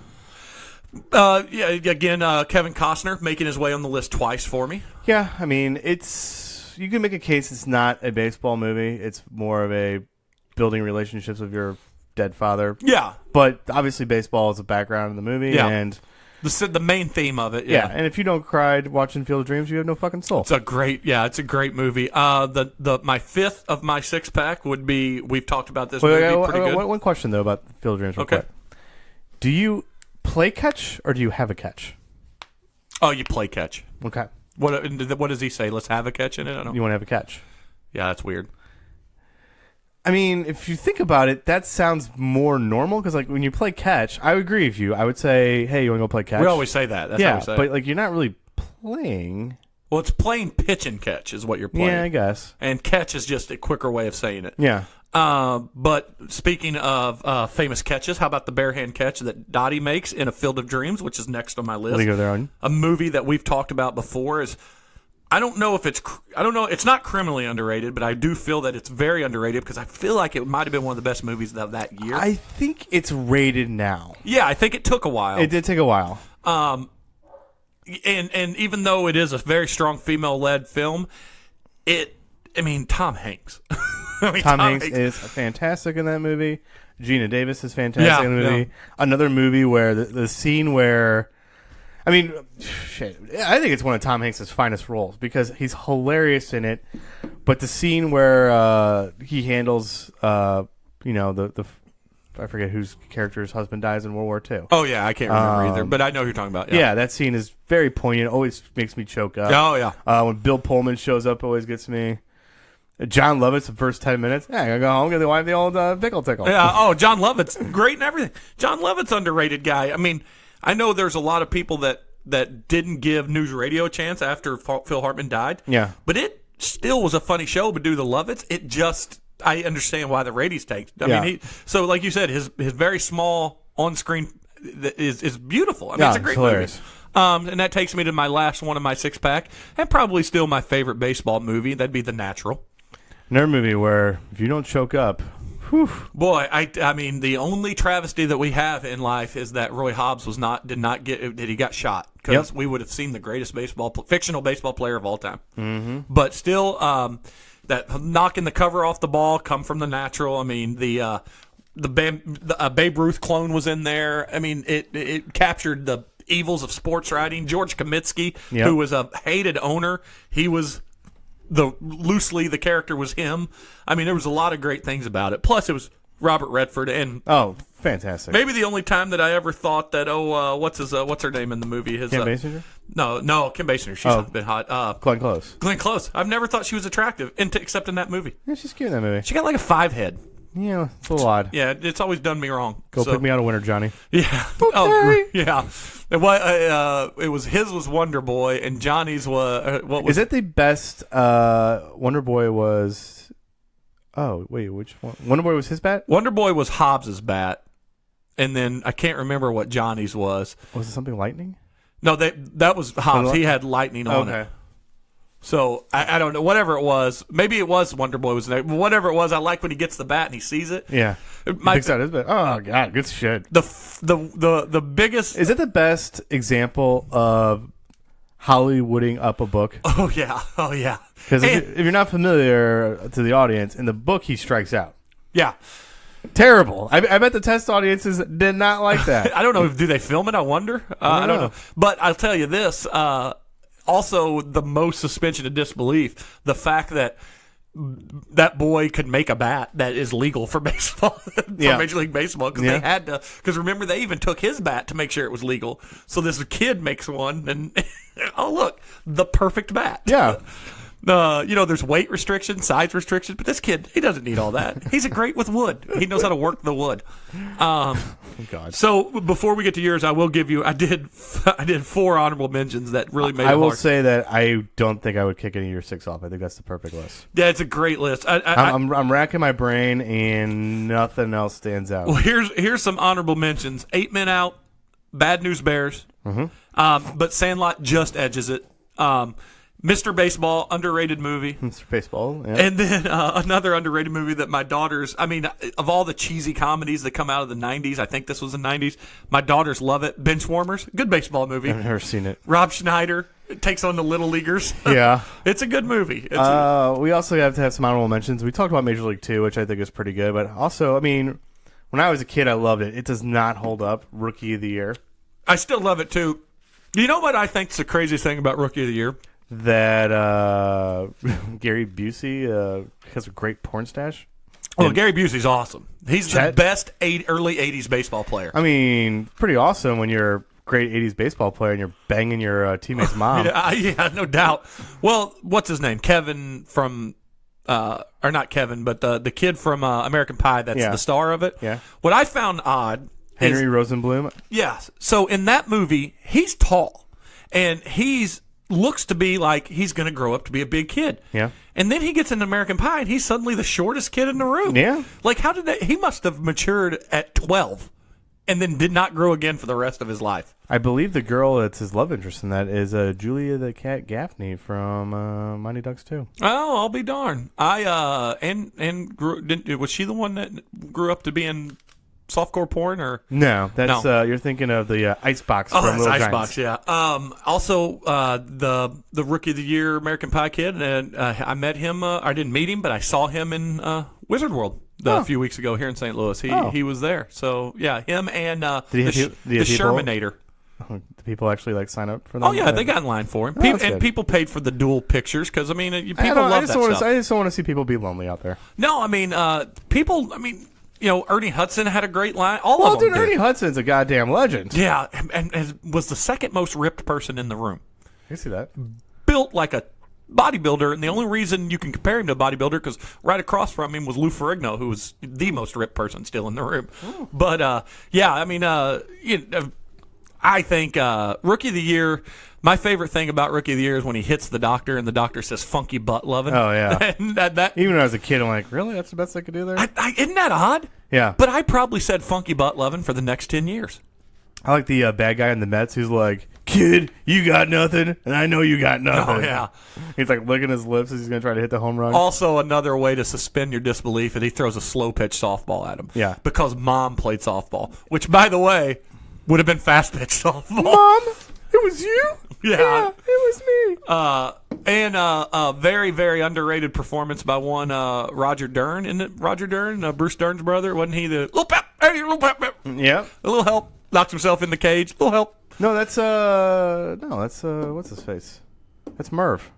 Again, Kevin Costner making his way on the list twice for me. Yeah, I mean, you can make a case it's not a baseball movie. It's more of a building relationships with your dead father. Yeah. But obviously baseball is a background in the movie. Yeah. And the main theme of it. Yeah. And if you don't cry watching Field of Dreams, you have no fucking soul. It's a great movie. My fifth of my six pack would be, we've talked about this movie pretty good. One question though about Field of Dreams real quick. Do you play catch or do you have a catch? Oh, you play catch. Okay. What does he say? Let's have a catch in it? I don't. You want to have a catch? Yeah, that's weird. I mean, if you think about it, that sounds more normal because, like, when you play catch, I would agree with you. I would say, "Hey, you want to go play catch?" We always say that. That's how we say but it. like, you're not really playing. Well, it's playing pitch and catch is what you're playing. Yeah, I guess. And catch is just a quicker way of saying it. Yeah. But speaking of famous catches, how about the barehand catch that Dottie makes in A Field of Dreams, which is next on my list? League of Their Own. A movie that we've talked about before is, it's not criminally underrated, but I do feel that it's very underrated because I feel like it might have been one of the best movies of that year. I think it's rated now. Yeah, I think it took a while. It did take a while. And even though it is a very strong female-led film, Tom Hanks. Tom Hanks is fantastic in that movie. Gina Davis is fantastic in the movie. Yeah. Another movie where the scene where, I mean, shit, I think it's one of Tom Hanks' finest roles because he's hilarious in it. But the scene where he handles, I forget whose character's husband dies in World War II. Oh, yeah, I can't remember either, but I know who you're talking about. Yeah, that scene is very poignant. Always makes me choke up. Oh, yeah. When Bill Pullman shows up, always gets me. John Lovitz, the first 10 minutes. Yeah, I gotta go home, get the wife the old pickle tickle. Yeah. Oh, John Lovett's great and everything. John Lovett's underrated guy. I mean, I know there's a lot of people that didn't give News Radio a chance after Phil Hartman died. Yeah. But it still was a funny show. But due to the Lovitz, I understand why the ratings tanked. I mean, so like you said, his very small on screen is beautiful. I mean, it's a great hilarious movie. And that takes me to my last one of my six pack, and probably still my favorite baseball movie. That'd be The Natural. Another movie where if you don't choke up, whew. Boy, I mean, the only travesty that we have in life is that Roy Hobbs he got shot because we would have seen the greatest fictional baseball player of all time. Mm-hmm. But still, that knocking the cover off the ball come from The Natural. I mean, the Babe Ruth clone was in there. I mean, it captured the evils of sports writing. George Kamitsky, who was a hated owner, he was. The character was him. I mean, there was a lot of great things about it. Plus, it was Robert Redford, and fantastic. Maybe the only time that I ever thought that what's her name in the movie? Kim Basinger? No, Kim Basinger. She's a bit hot. Glenn Close. Glenn Close. I've never thought she was attractive, except in that movie. Yeah, she's cute in that movie. She got like a 5 head. Yeah, it's a little odd. Yeah, it's always done me wrong. Pick me out a winner, Johnny. Yeah. Okay. Oh, yeah. His was Wonder Boy, and Johnny's was what was? Is it the best? Wonder Boy was. Oh wait, which one? Wonder Boy was his bat. Wonder Boy was Hobbs's bat, and then I can't remember what Johnny's was. Was it something lightning? No, that was Hobbs. He had lightning on it. So I don't know. Whatever it was, maybe it was Wonder Boy was there. Whatever it was, I like when he gets the bat and he sees it. Yeah, picks out his bat. Oh god, good shit. The biggest. Is it the best example of Hollywooding up a book? Oh yeah. Because if you're not familiar to the audience, in the book he strikes out. Yeah. Terrible. I bet the test audiences did not like that. I don't know. Do they film it? I wonder. I don't know. But I'll tell you this. Also, the most suspension of disbelief, the fact that that boy could make a bat that is legal for baseball, for Major League Baseball, because they had to. Because remember, they even took his bat to make sure it was legal. So this kid makes one, and oh look, the perfect bat. Yeah. There's weight restrictions, size restrictions, but this kid, he doesn't need all that. He's great with wood. He knows how to work the wood. God. So before we get to yours, I will give you. I did 4 honorable mentions that really made. I it will hard. say that I don't think I would kick any of your 6 off. I think that's the perfect list. Yeah, it's a great list. I'm racking my brain and nothing else stands out. Well, here's some honorable mentions: 8 Men Out, Bad News Bears, but Sandlot just edges it. Mr. Baseball, underrated movie. Mr. Baseball, yeah. And then another underrated movie that my daughters, of all the cheesy comedies that come out of the 90s, I think this was the 90s, my daughters love it. Benchwarmers, good baseball movie. I've never seen it. Rob Schneider takes on the Little Leaguers. Yeah. It's a good movie. We also have to have some honorable mentions. We talked about Major League 2, which I think is pretty good. But also, when I was a kid, I loved it. It does not hold up. Rookie of the Year. I still love it, too. You know what I think is the craziest thing about Rookie of the Year? That Gary Busey has a great porn stash. Well, Gary Busey's awesome. He's the Chet? best early 80s baseball player. Pretty awesome when you're a great 80s baseball player and you're banging your teammate's mom. Yeah, no doubt. Well, what's his name? Kevin from, or not Kevin, but the kid from American Pie that's the star of it. Yeah. What I found odd Henry is, Rosenblum. yeah, so in that movie, he's tall, and looks to be like he's going to grow up to be a big kid. Yeah. And then he gets into American Pie, and he's suddenly the shortest kid in the room. Yeah. Like, how did that? He must have matured at 12 and then did not grow again for the rest of his life. I believe the girl that's his love interest in that is Julia the Cat Gaffney from Mighty Ducks 2. Oh, I'll be darned. Was she the one that grew up to be in softcore porn, or No, that's No. You're thinking of the Icebox oh, from that's Little Icebox, Giants. yeah. Also, the Rookie of the Year American Pie kid, and I met him. I didn't meet him, but I saw him in Wizard World a few weeks ago here in St. Louis. He was there. So yeah, him and the Shermanator. Do people actually sign up for that? Oh yeah, they got in line for him. that's good. People paid for the dual pictures because people I love just that don't stuff. I just don't want to see people be lonely out there. No, people. Ernie Hudson had a great line. All of them Dude, did. Ernie Hudson's a goddamn legend. Yeah, and was the second most ripped person in the room. I see that. Built like a bodybuilder, and the only reason you can compare him to a bodybuilder because right across from him was Lou Ferrigno, who was the most ripped person still in the room. Oh. But I think Rookie of the Year. My favorite thing about Rookie of the Year is when he hits the doctor and the doctor says "funky butt loving." Oh yeah. And that Even when I was a kid, I'm like, really? That's the best I could do there? isn't that odd? Yeah. But I probably said "funky butt loving" for the next 10 years. I like the bad guy in the Mets who's like, kid, you got nothing, and I know you got nothing. Oh yeah. He's like licking his lips as he's going to try to hit the home run. Also, another way to suspend your disbelief is he throws a slow pitch softball at him. Yeah. Because Mom played softball, which, by the way, would have been fast pitch softball. Mom, it was you? Yeah. It was me. And a very, very underrated performance by one Roger Dern. Isn't it Roger Dern, Bruce Dern's brother? Wasn't he the little pep? Hey, little pep, pep. Yeah. A little help. Knocks himself in the cage. A little help. No, that's what's his face? That's Merv.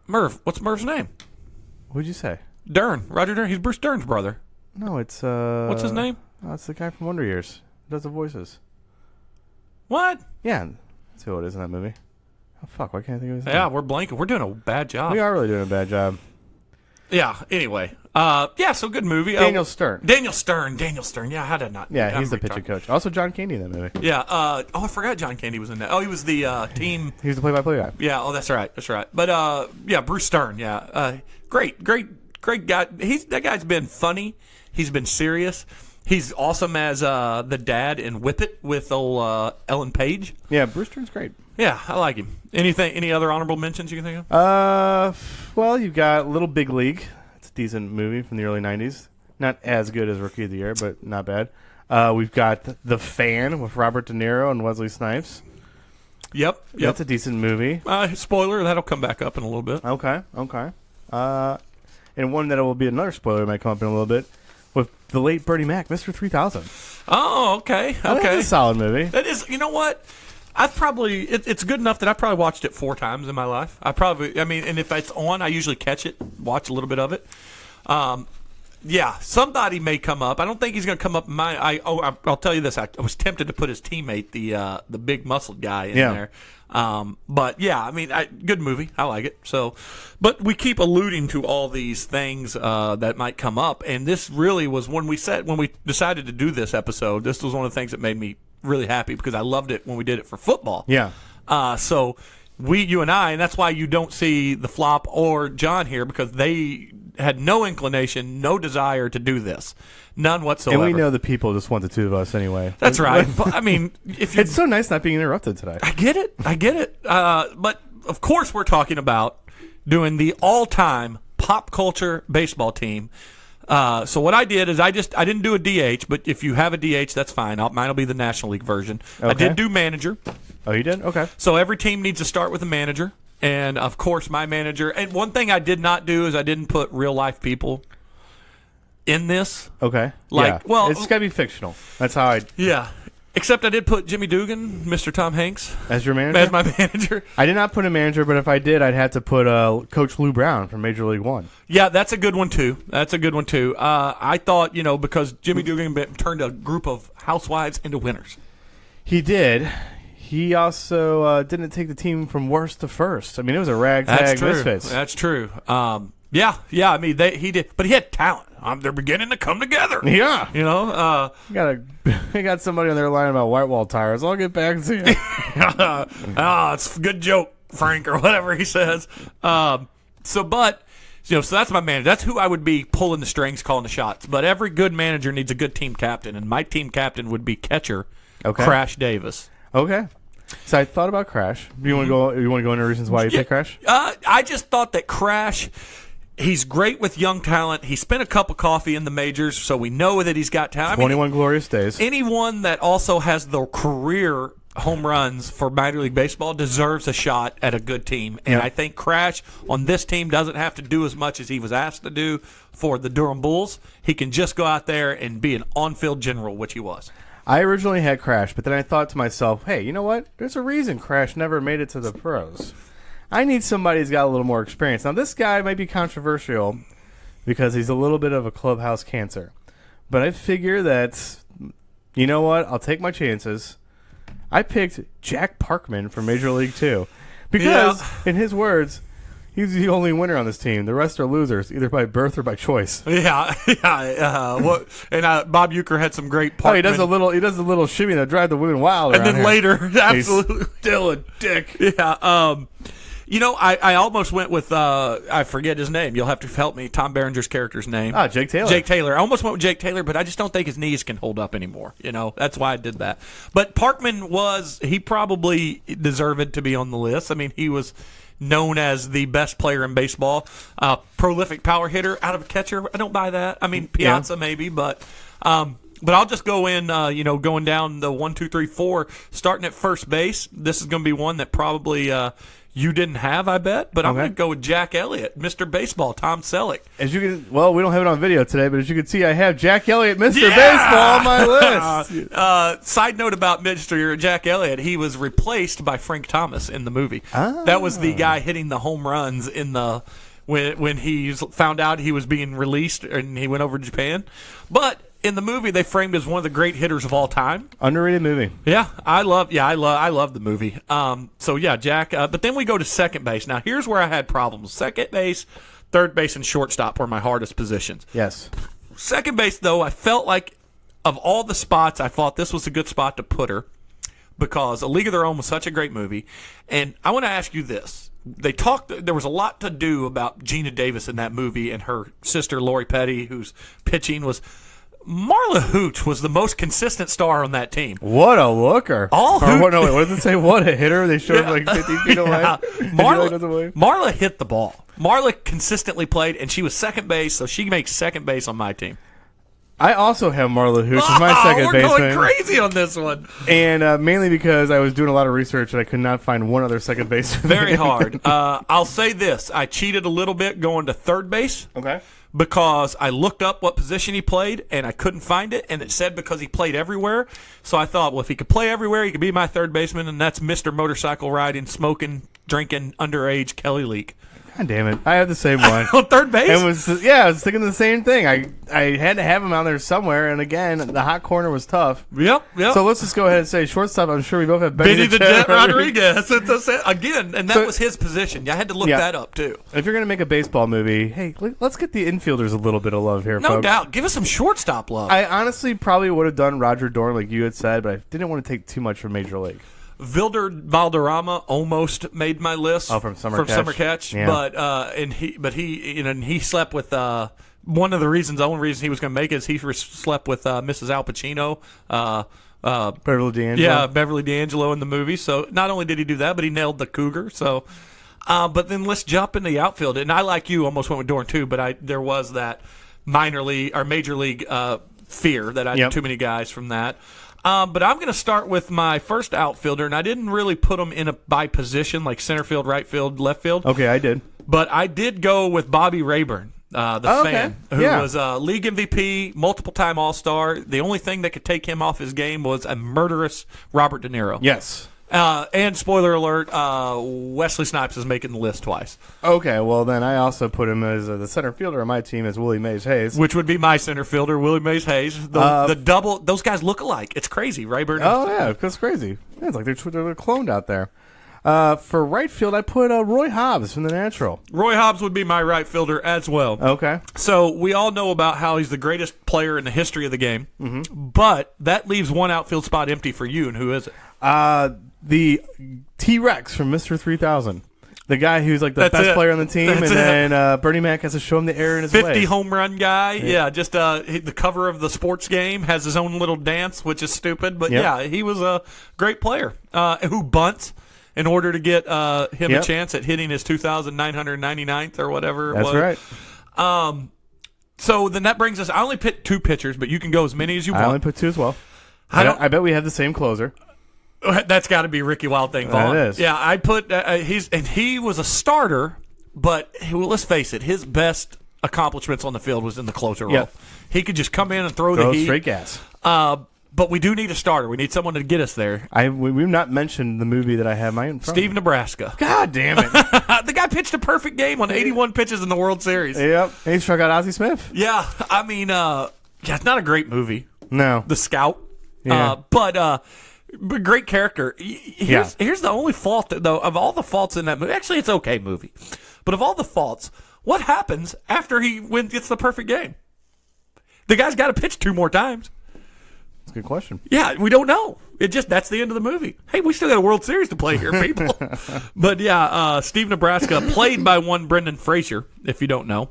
Merv. What's Merv's name? What'd you say? Dern. Roger Dern. He's Bruce Dern's brother. No, it's What's his name? Oh, it's the guy from Wonder Years. He does the voices. What? Yeah, that's who it is in that movie. Oh fuck! Why can't I think of his name? Yeah, we're blanking. We're doing a bad job. We are really doing a bad job. Yeah. Anyway. So good movie. Daniel Stern. Daniel Stern. Yeah, how did I not? Yeah, he's the pitching coach. Also, John Candy in that movie. Yeah. I forgot John Candy was in that. Oh, he was the team. He was the play-by-play guy. Yeah. Oh, that's right. But Bruce Stern. Yeah. Great guy. That guy's been funny. He's been serious. He's awesome as the dad in Whip It with old Ellen Page. Yeah, Bruce Stern's great. Yeah, I like him. Any other honorable mentions you can think of? Well, you've got Little Big League. It's a decent movie from the early 90s. Not as good as Rookie of the Year, but not bad. We've got The Fan with Robert De Niro and Wesley Snipes. Yep. That's a decent movie. Spoiler, that'll come back up in a little bit. Okay. And one that will be another spoiler might come up in a little bit with the late Bernie Mac, Mr. 3000. Oh, okay. That's a solid movie. That is, you know what? It's good enough that I probably watched it 4 times in my life. And if it's on, I usually catch it, watch a little bit of it. Yeah, somebody may come up. I don't think he's going to come up. I'll tell you this. I was tempted to put his teammate, the big muscled guy, in there. But yeah, I mean, good movie. I like it. So, but we keep alluding to all these things that might come up, and this really was when we decided to do this episode. This was one of the things that made me really happy because I loved it when we did it for football. Yeah. So you and I, and that's why you don't see the Flop or John here because they had no inclination, no desire to do this. None whatsoever. And we know the people just want the two of us anyway. That's right. But, I mean, it's so nice not being interrupted today. I get it. But, of course, we're talking about doing the all-time pop culture baseball team. So what I did is I didn't do a DH, but if you have a DH, that's fine. Mine will be the National League version. Okay. I did do manager. Oh, you did? Okay. So every team needs to start with a manager. And, of course, my manager. And one thing I did not do is I didn't put real-life people in this. Okay. Well, it's got to be fictional. That's how I... Yeah. Except I did put Jimmy Dugan, Mr. Tom Hanks. As your manager? As my manager. I did not put a manager, but if I did, I'd have to put Coach Lou Brown from Major League One. Yeah, that's a good one, too. I thought, because Jimmy Dugan turned a group of housewives into winners. He did. He also didn't take the team from worst to first. I mean, it was a ragtag misfits. That's true. Yeah. I mean, he did, but he had talent. They're beginning to come together. Yeah. I got somebody on their line about white wall tires. I'll get back to you. It's a good joke, Frank, or whatever he says. So that's my manager. That's who I would be pulling the strings, calling the shots. But every good manager needs a good team captain, and my team captain would be catcher Crash Davis. Okay. So I thought about Crash. You want to go? You want to go into reasons why you pick Crash? I just thought that Crash, he's great with young talent. He spent a cup of coffee in the majors, so we know that he's got talent. 21 glorious days. Anyone that also has the career home runs for Major League Baseball deserves a shot at a good team. And I think Crash on this team doesn't have to do as much as he was asked to do for the Durham Bulls. He can just go out there and be an on-field general, which he was. I originally had Crash, but then I thought to myself, hey, you know what? There's a reason Crash never made it to the pros. I need somebody who's got a little more experience. Now, this guy might be controversial because he's a little bit of a clubhouse cancer. But I figure that, you know what? I'll take my chances. I picked Jack Parkman from Major League 2 because, in his words, he's the only winner on this team. The rest are losers, either by birth or by choice. Yeah. Bob Uecker had some great Parkman. Oh, he does a little shimmy that drive the women wild. And then here. later, absolutely, he's still a dick. Yeah. I almost went with I forget his name. You'll have to help me. Tom Berenger's character's name. Jake Taylor. Jake Taylor. I almost went with Jake Taylor, but I just don't think his knees can hold up anymore. That's why I did that. But Parkman he probably deserved to be on the list. I mean, he was known as the best player in baseball, prolific power hitter out of a catcher. I don't buy that. I mean, Piazza maybe, but I'll just go in, going down the 1, 2, 3, 4, starting at first base. This is going to be one that probably you didn't have, I bet, but I'm going to go with Jack Elliott, Mr. Baseball, Tom Selleck. As you can, we don't have it on video today, but as you can see, I have Jack Elliott, Mr. Baseball, on my list. Side note about Mr. Jack Elliott, he was replaced by Frank Thomas in the movie. That was the guy hitting the home runs in the when he found out he was being released and he went over to Japan. But in the movie, they framed as one of the great hitters of all time. Underrated movie. Yeah, I love the movie. Jack. But then we go to second base. Now, here's where I had problems. Second base, third base, and shortstop were my hardest positions. Yes. Second base, though, I felt like of all the spots, I thought this was a good spot to put her because A League of Their Own was such a great movie. And I want to ask you this. There was a lot to do about Gina Davis in that movie and her sister, Lori Petty, whose pitching was... Marla Hooch was the most consistent star on that team. What a looker. What does it say? What a hitter. They showed like 50 feet away. Marla hit the ball. Marla consistently played, and she was second base, so she makes second base on my team. I also have Marla Hooch as my second baseman. We're going crazy on this one. And mainly because I was doing a lot of research and I could not find one other second baseman. Very hard. I'll say this. I cheated a little bit going to third base. Okay. Because I looked up what position he played, and I couldn't find it, and it said because he played everywhere. So I thought, well, if he could play everywhere, he could be my third baseman, and that's Mr. Motorcycle Riding, Smoking, Drinking, Underage Kelly Leak. God damn it! I have the same one. On third base? I was thinking the same thing. I had to have him out there somewhere, and again, the hot corner was tough. Yep. So let's just go ahead and say shortstop. I'm sure we both have Benny the Jet Rodriguez. Again, and that was his position. I had to look that up, too. If you're going to make a baseball movie, hey, let's get the infielders a little bit of love here, folks. No doubt. Give us some shortstop love. I honestly probably would have done Roger Dorn like you had said, but I didn't want to take too much from Major League. Vilder Valderrama almost made my list. Oh, from Summer Catch. Yeah. But he slept with one of the only reason he was going to make it is he slept with Mrs. Al Pacino. Beverly D'Angelo. Yeah, Beverly D'Angelo in the movie. So not only did he do that, but he nailed the cougar. So, but then let's jump in the outfield. And I, like you, almost went with Dorn too. But there was that minor league or major league fear that I had too many guys from that. But I'm going to start with my first outfielder, and I didn't really put them by position, like center field, right field, left field. Okay, I did. But I did go with Bobby Rayburn, fan, who was league MVP, multiple-time All-Star. The only thing that could take him off his game was a murderous Robert De Niro. Yes. And spoiler alert, Wesley Snipes is making the list twice. Okay, well then I also put him as the center fielder on my team as Willie Mays Hayes, which would be my center fielder, Willie Mays Hayes. The double, those guys look alike. It's crazy, Rayburn. Oh yeah, that's crazy. Yeah, it's like they're cloned out there. For right field, I put Roy Hobbs from The Natural. Roy Hobbs would be my right fielder as well. Okay. So we all know about how he's the greatest player in the history of the game, but that leaves one outfield spot empty for you, and who is it? The T-Rex from Mr. 3000. The guy who's like the best player on the team, then Bernie Mac has to show him the air in his 50 way. home run guy. Yeah, just the cover of the sports game has his own little dance, which is stupid. But yeah, he was a great player who bunts in order to get him a chance at hitting his 2,999th or whatever it was. That's right. So then that brings us, I only picked 2 pitchers, but you can go as many as you want. I only put 2 as well. I bet we have the same closer. That's got to be Ricky Wild Thing Vaughn. That is. Yeah, I put he was a starter, but let's face it, his best accomplishments on the field was in the closer role. He could just come in and throw the heat. Straight gas. But we do need a starter. We need someone to get us there. We've not mentioned the movie that I have my in front Steve Nebraska. God damn it. The guy pitched a perfect game on 81 pitches in the World Series. Yep. And he struck out Ozzie Smith. Yeah, I mean, it's not a great movie. No. The Scout. Yeah. But great character. Here's the only fault, though, of all the faults in that movie. Actually, it's an okay movie. But of all the faults, what happens after he gets the perfect game? The guy's got to pitch 2 more times. That's a good question. Yeah, we don't know. That's the end of the movie. Hey, we still got a World Series to play here, people. But yeah, Steve Nebraska, played by one Brendan Fraser, if you don't know.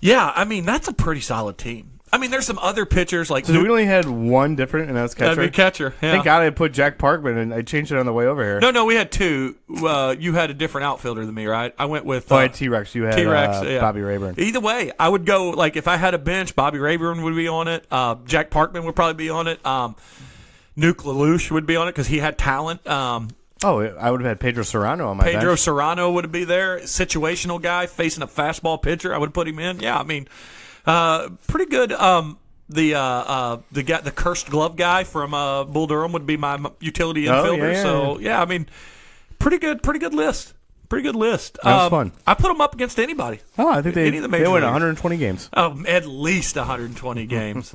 Yeah, I mean, that's a pretty solid team. I mean, there's some other pitchers like. So we only had one different, and that was catcher. That'd be catcher. Yeah. Thank God I put Jack Parkman, and I changed it on the way over here. No, we had 2. You had a different outfielder than me, right? I went with. I had T-Rex. You had T-Rex, Bobby Rayburn. Either way, I would go like if I had a bench, Bobby Rayburn would be on it. Jack Parkman would probably be on it. Nuke LaLoosh would be on it because he had talent. I would have had Pedro Serrano on my bench. Pedro Serrano would be there. Situational guy facing a fastball pitcher. I would put him in. Yeah, I mean, pretty good. The cursed glove guy from Bull Durham would be my utility infielder. So I mean, pretty good list. Pretty good list. That was fun. I put them up against anybody. Oh, I think they went 120 games. At least 120 games.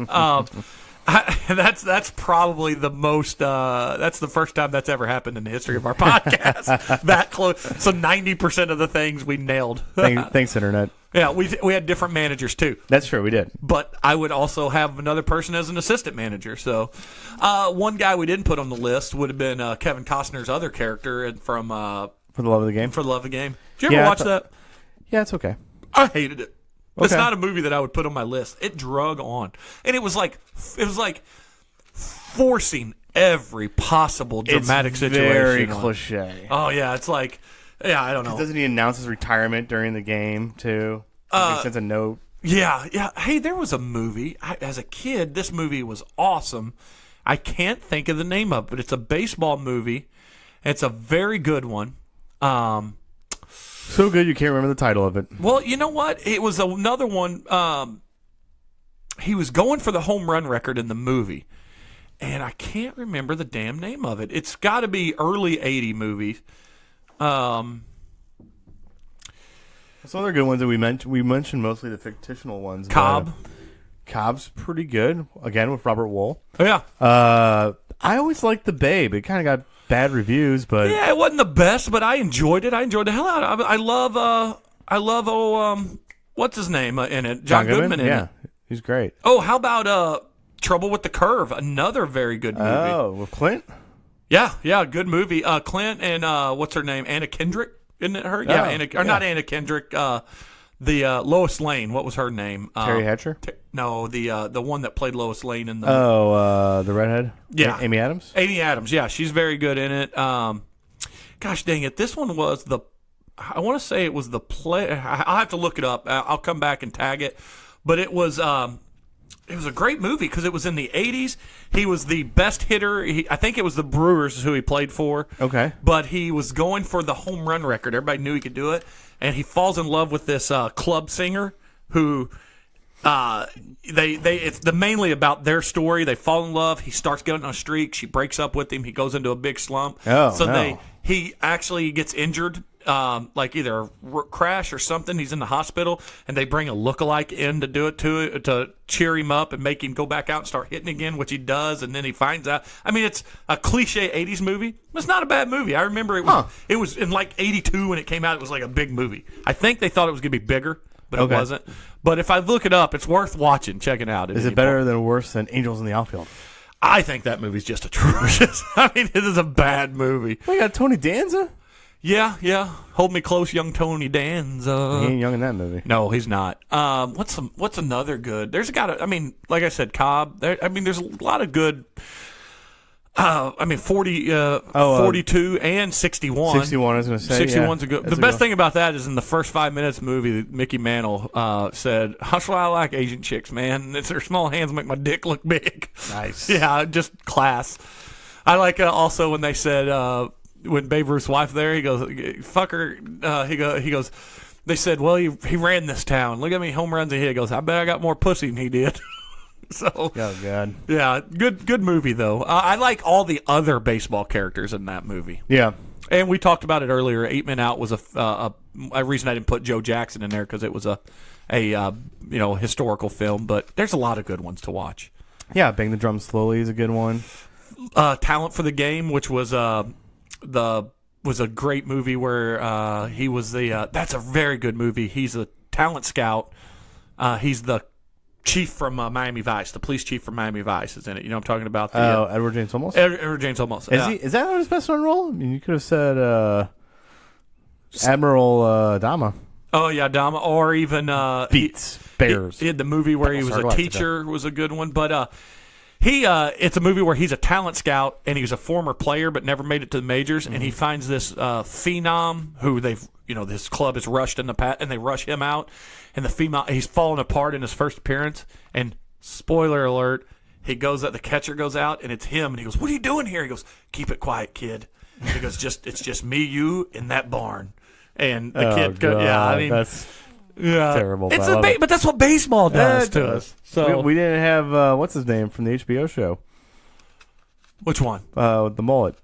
That's probably the most. That's the first time that's ever happened in the history of our podcast. That close. So 90% of the things we nailed. Thanks, Internet. Yeah, we had different managers too. That's true, we did. But I would also have another person as an assistant manager. So one guy we didn't put on the list would have been Kevin Costner's other character from For the Love of the Game. For the Love of the Game. Did you ever watch that? Yeah, it's okay. I hated it. Okay. It's not a movie that I would put on my list. It drug on, and it was like forcing every possible dramatic situation. Very cliche. Oh yeah, it's like. Yeah, I don't know. Doesn't he announce his retirement during the game, too? He sends a note. Yeah. Hey, there was a movie. As a kid, this movie was awesome. I can't think of the name of it, but it's a baseball movie. It's a very good one. So good you can't remember the title of it. Well, you know what? It was another one. He was going for the home run record in the movie, and I can't remember the damn name of it. It's got to be early 80 movies. Some other good ones that we mentioned mostly the fictional ones. Cobb. Cobb's pretty good. Again, with Robert Wool. Oh, yeah. I always liked The Babe. It kind of got bad reviews, but Yeah, it wasn't the best, but I enjoyed it. I enjoyed the hell out of it. I love what's his name in it? John Goodman in yeah, it. he's great. Oh, how about Trouble with the Curve? Another very good movie. Oh, with Clint. Yeah, good movie. Clint and what's her name? Anna Kendrick, isn't it her? Yeah, not Anna Kendrick. The Lois Lane. What was her name? Terry Hatcher. No, the one that played Lois Lane in the. The redhead. Yeah, Amy Adams. Amy Adams. Yeah, she's very good in it. Gosh dang it! This one was the. I want to say it was the play. I'll have to look it up. I'll come back and tag it. But it was. It was a great movie because it was in the 80s. He was the best hitter. I think it was the Brewers who he played for. Okay. But he was going for the home run record. Everybody knew he could do it. And he falls in love with this club singer who it's mainly about their story. They fall in love. He starts getting on a streak. She breaks up with him. He goes into a big slump. Oh, so no. He actually gets injured. Like either a crash or something. He's in the hospital, and they bring a lookalike in to do it to cheer him up and make him go back out and start hitting again, which he does. And then he finds out. I mean, it's a cliche '80s movie. It's not a bad movie. I remember it was in like '82 when it came out. It was like a big movie. I think they thought it was going to be bigger, but it wasn't. But if I look it up, it's worth watching. Check it out. Is it better than or worse than Angels in the Outfield? I think that movie's just atrocious. I mean, it is a bad movie. We got Tony Danza. Yeah. Hold me close, young Tony Danza. He ain't young in that movie. No, he's not. What's another good? There's like I said, Cobb. There's a lot of good. 42 and 61. 61, I was going to say. 61's a good. The best thing about that is in the first 5 minutes of the movie, Mickey Mantle said, "That's why I like Asian chicks, man. It's their small hands make my dick look big." Nice. Yeah, just class. I like also when they said. When Babe Ruth's wife there, he goes, "Fuck her." He goes. They said, "Well, he ran this town. Look at me, home runs he hit." He goes, "I bet I got more pussy than he did." So, oh god, yeah, good movie though. I like all the other baseball characters in that movie. Yeah, and we talked about it earlier. 8 Men Out was a reason I didn't put Joe Jackson in there because it was a historical film. But there's a lot of good ones to watch. Yeah, Bang the Drum Slowly is a good one. Talent for the Game, which was a great movie where he was that's a very good movie. He's a talent scout. He's the chief from Miami Vice, the police chief from Miami Vice is in it. You know what I'm talking about? Edward James Olmos? Edward James Olmos. Is that not his best known role? I mean, you could have said Admiral Dama. Oh, yeah, Dama. Or even Beats, Bears. He had the movie where he was a teacher was a good one. But it's a movie where he's a talent scout and he's a former player but never made it to the majors, and he finds this phenom who this club is rushed in the past, and they rush him out, and he's falling apart in his first appearance, and spoiler alert, the catcher goes out and it's him, and he goes, "What are you doing here?" He goes, "Keep it quiet, kid." He goes, it's just me, you, in that barn, and the kid goes, that's terrible. But that's what baseball does to us. So we didn't have what's his name from the HBO show. Which one? The mullet.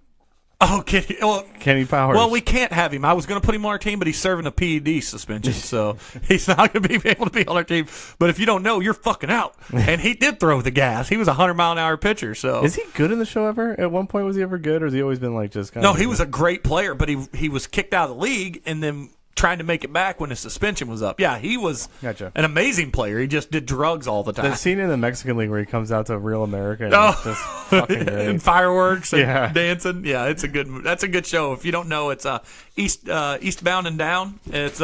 Oh, Kenny Powers. Well, we can't have him. I was going to put him on our team, but he's serving a PED suspension, so he's not going to be able to be on our team. But if you don't know, you're fucking out. And he did throw the gas. He was a 100-mile-an-hour pitcher. So is he good in the show ever? At one point, was he ever good, or has he always been like just kind of? No, he was a great player, but he was kicked out of the league and then trying to make it back when his suspension was up. Yeah, he was an amazing player. He just did drugs all the time. The scene in the Mexican League where he comes out to Real America and it's just fucking great. And fireworks and dancing. Yeah, that's a good show. If you don't know, it's Eastbound and Down. It's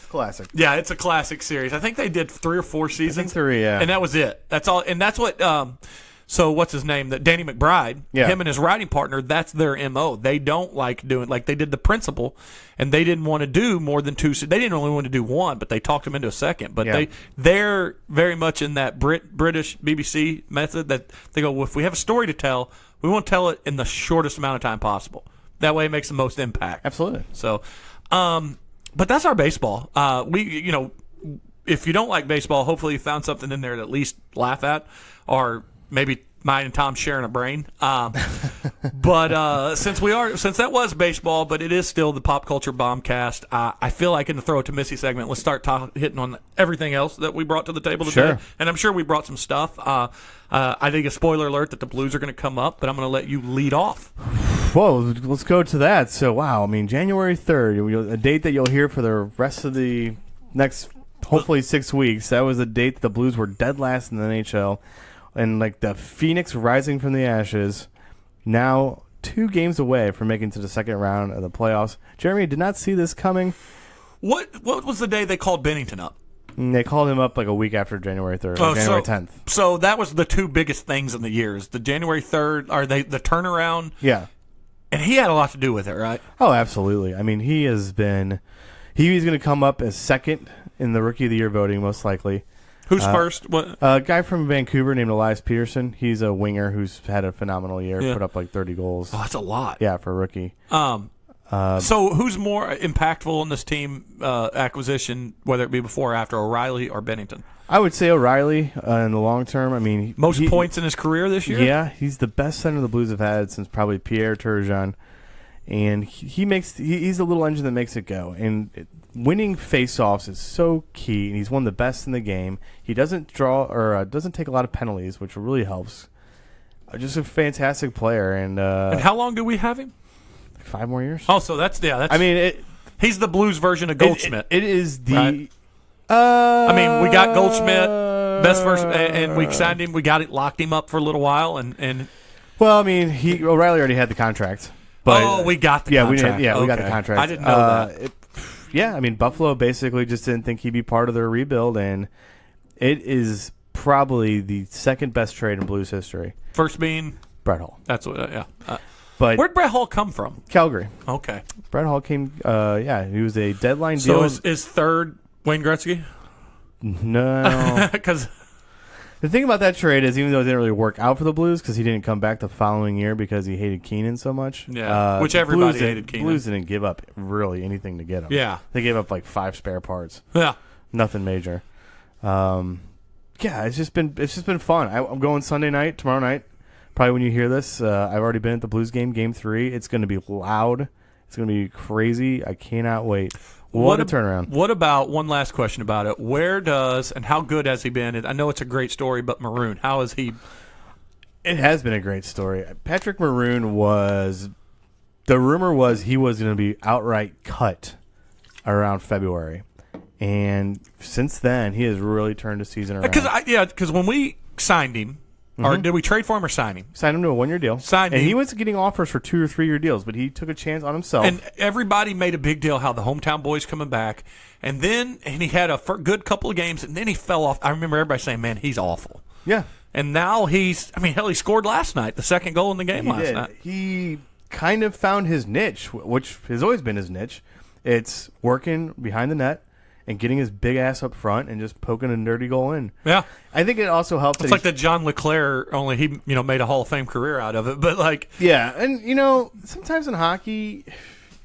classic. Yeah, it's a classic series. I think they did 3 or 4 seasons. I think 3, yeah. And that was it. That's all. And that's what so what's his name? Danny McBride, him and his writing partner, that's their MO. They don't like doing, like they did The Principal, and they didn't want to do more than 2. They didn't only want to do 1, but they talked them into a second. But they're very much in that British BBC method that they go, well, if we have a story to tell, we want to tell it in the shortest amount of time possible. That way it makes the most impact. Absolutely. So, but that's our baseball. If you don't like baseball, hopefully you found something in there to at least laugh at, or maybe mine and Tom sharing a brain. But since that was baseball, but it is still the pop culture bombcast. I feel like in the Throw It to Missy segment, let's start hitting on everything else that we brought to the table today. Sure. And I'm sure we brought some stuff. I think a spoiler alert that the Blues are going to come up, but I'm going to let you lead off. Whoa, let's go to that. So, wow, I mean, January 3rd, a date that you'll hear for the rest of the next, hopefully, 6 weeks. That was the date that the Blues were dead last in the NHL. And, like, the Phoenix rising from the ashes, now 2 games away from making to the second round of the playoffs. Jeremy, did not see this coming. What was the day they called Bennington up? They called him up like a week after January 3rd, or January 10th. So that was the 2 biggest things in the years. The January 3rd, the turnaround. Yeah. And he had a lot to do with it, right? Oh, absolutely. I mean, he's going to come up as second in the Rookie of the Year voting, most likely. Who's first? What? A guy from Vancouver named Elias Peterson. He's a winger who's had a phenomenal year, Yeah. put up like 30 goals. Oh, that's a lot. Yeah, for a rookie. So who's more impactful in this team acquisition, whether it be before or after, O'Reilly or Bennington? I would say O'Reilly in the long term. I mean, Most points in his career this year? Yeah, he's the best center the Blues have had since probably Pierre Turgeon. And he's the little engine that makes it go. And winning faceoffs is so key, and he's one of the best in the game. He doesn't draw or doesn't take a lot of penalties, which really helps. Just a fantastic player. And how long do we have him? 5 more years. Oh, so that's. I mean, he's the Blues version of Goldschmidt. It is the. Right. I mean, we got Goldschmidt, best version, and we signed him. We locked him up for a little while, and well, I mean, O'Reilly already had the contract. But, we got the contract. We got the contract. I didn't know that. I mean, Buffalo basically just didn't think he'd be part of their rebuild, and it is probably the second best trade in Blues history. First being Brett Hull. That's what. Yeah. But where'd Brett Hull come from? Calgary. Okay. Brett Hull came. He was a deadline deal. So is third Wayne Gretzky? No, because the thing about that trade is, even though it didn't really work out for the Blues because he didn't come back the following year because he hated Keenan so much. Yeah, which everybody hated Keenan. Blues didn't give up really anything to get him. Yeah, they gave up like 5 spare parts. Yeah, nothing major. It's just been fun. I'm going Sunday night, tomorrow night. Probably when you hear this, I've already been at the Blues game 3. It's going to be loud. It's going to be crazy. I cannot wait. What a turnaround. What about, one last question about it, where does, and how good has he been? I know it's a great story, but Maroon, how is he? It has been a great story. Patrick Maroon the rumor was he was going to be outright cut around February. And since then, he has really turned the season around. Because when we signed him, or did we trade for him or sign him? Signed him to a 1-year deal. He was getting offers for 2 or 3 year deals, but he took a chance on himself. And everybody made a big deal how the hometown boys coming back. And he had a good couple of games, and then he fell off. I remember everybody saying, man, he's awful. Yeah. And now he scored last night, the second goal in the game last night. He kind of found his niche, which has always been his niche. It's working behind the net and getting his big ass up front and just poking a dirty goal in. Yeah. I think it also helps. It's like the John LeClair, only he made a Hall of Fame career out of it. But yeah, and sometimes in hockey,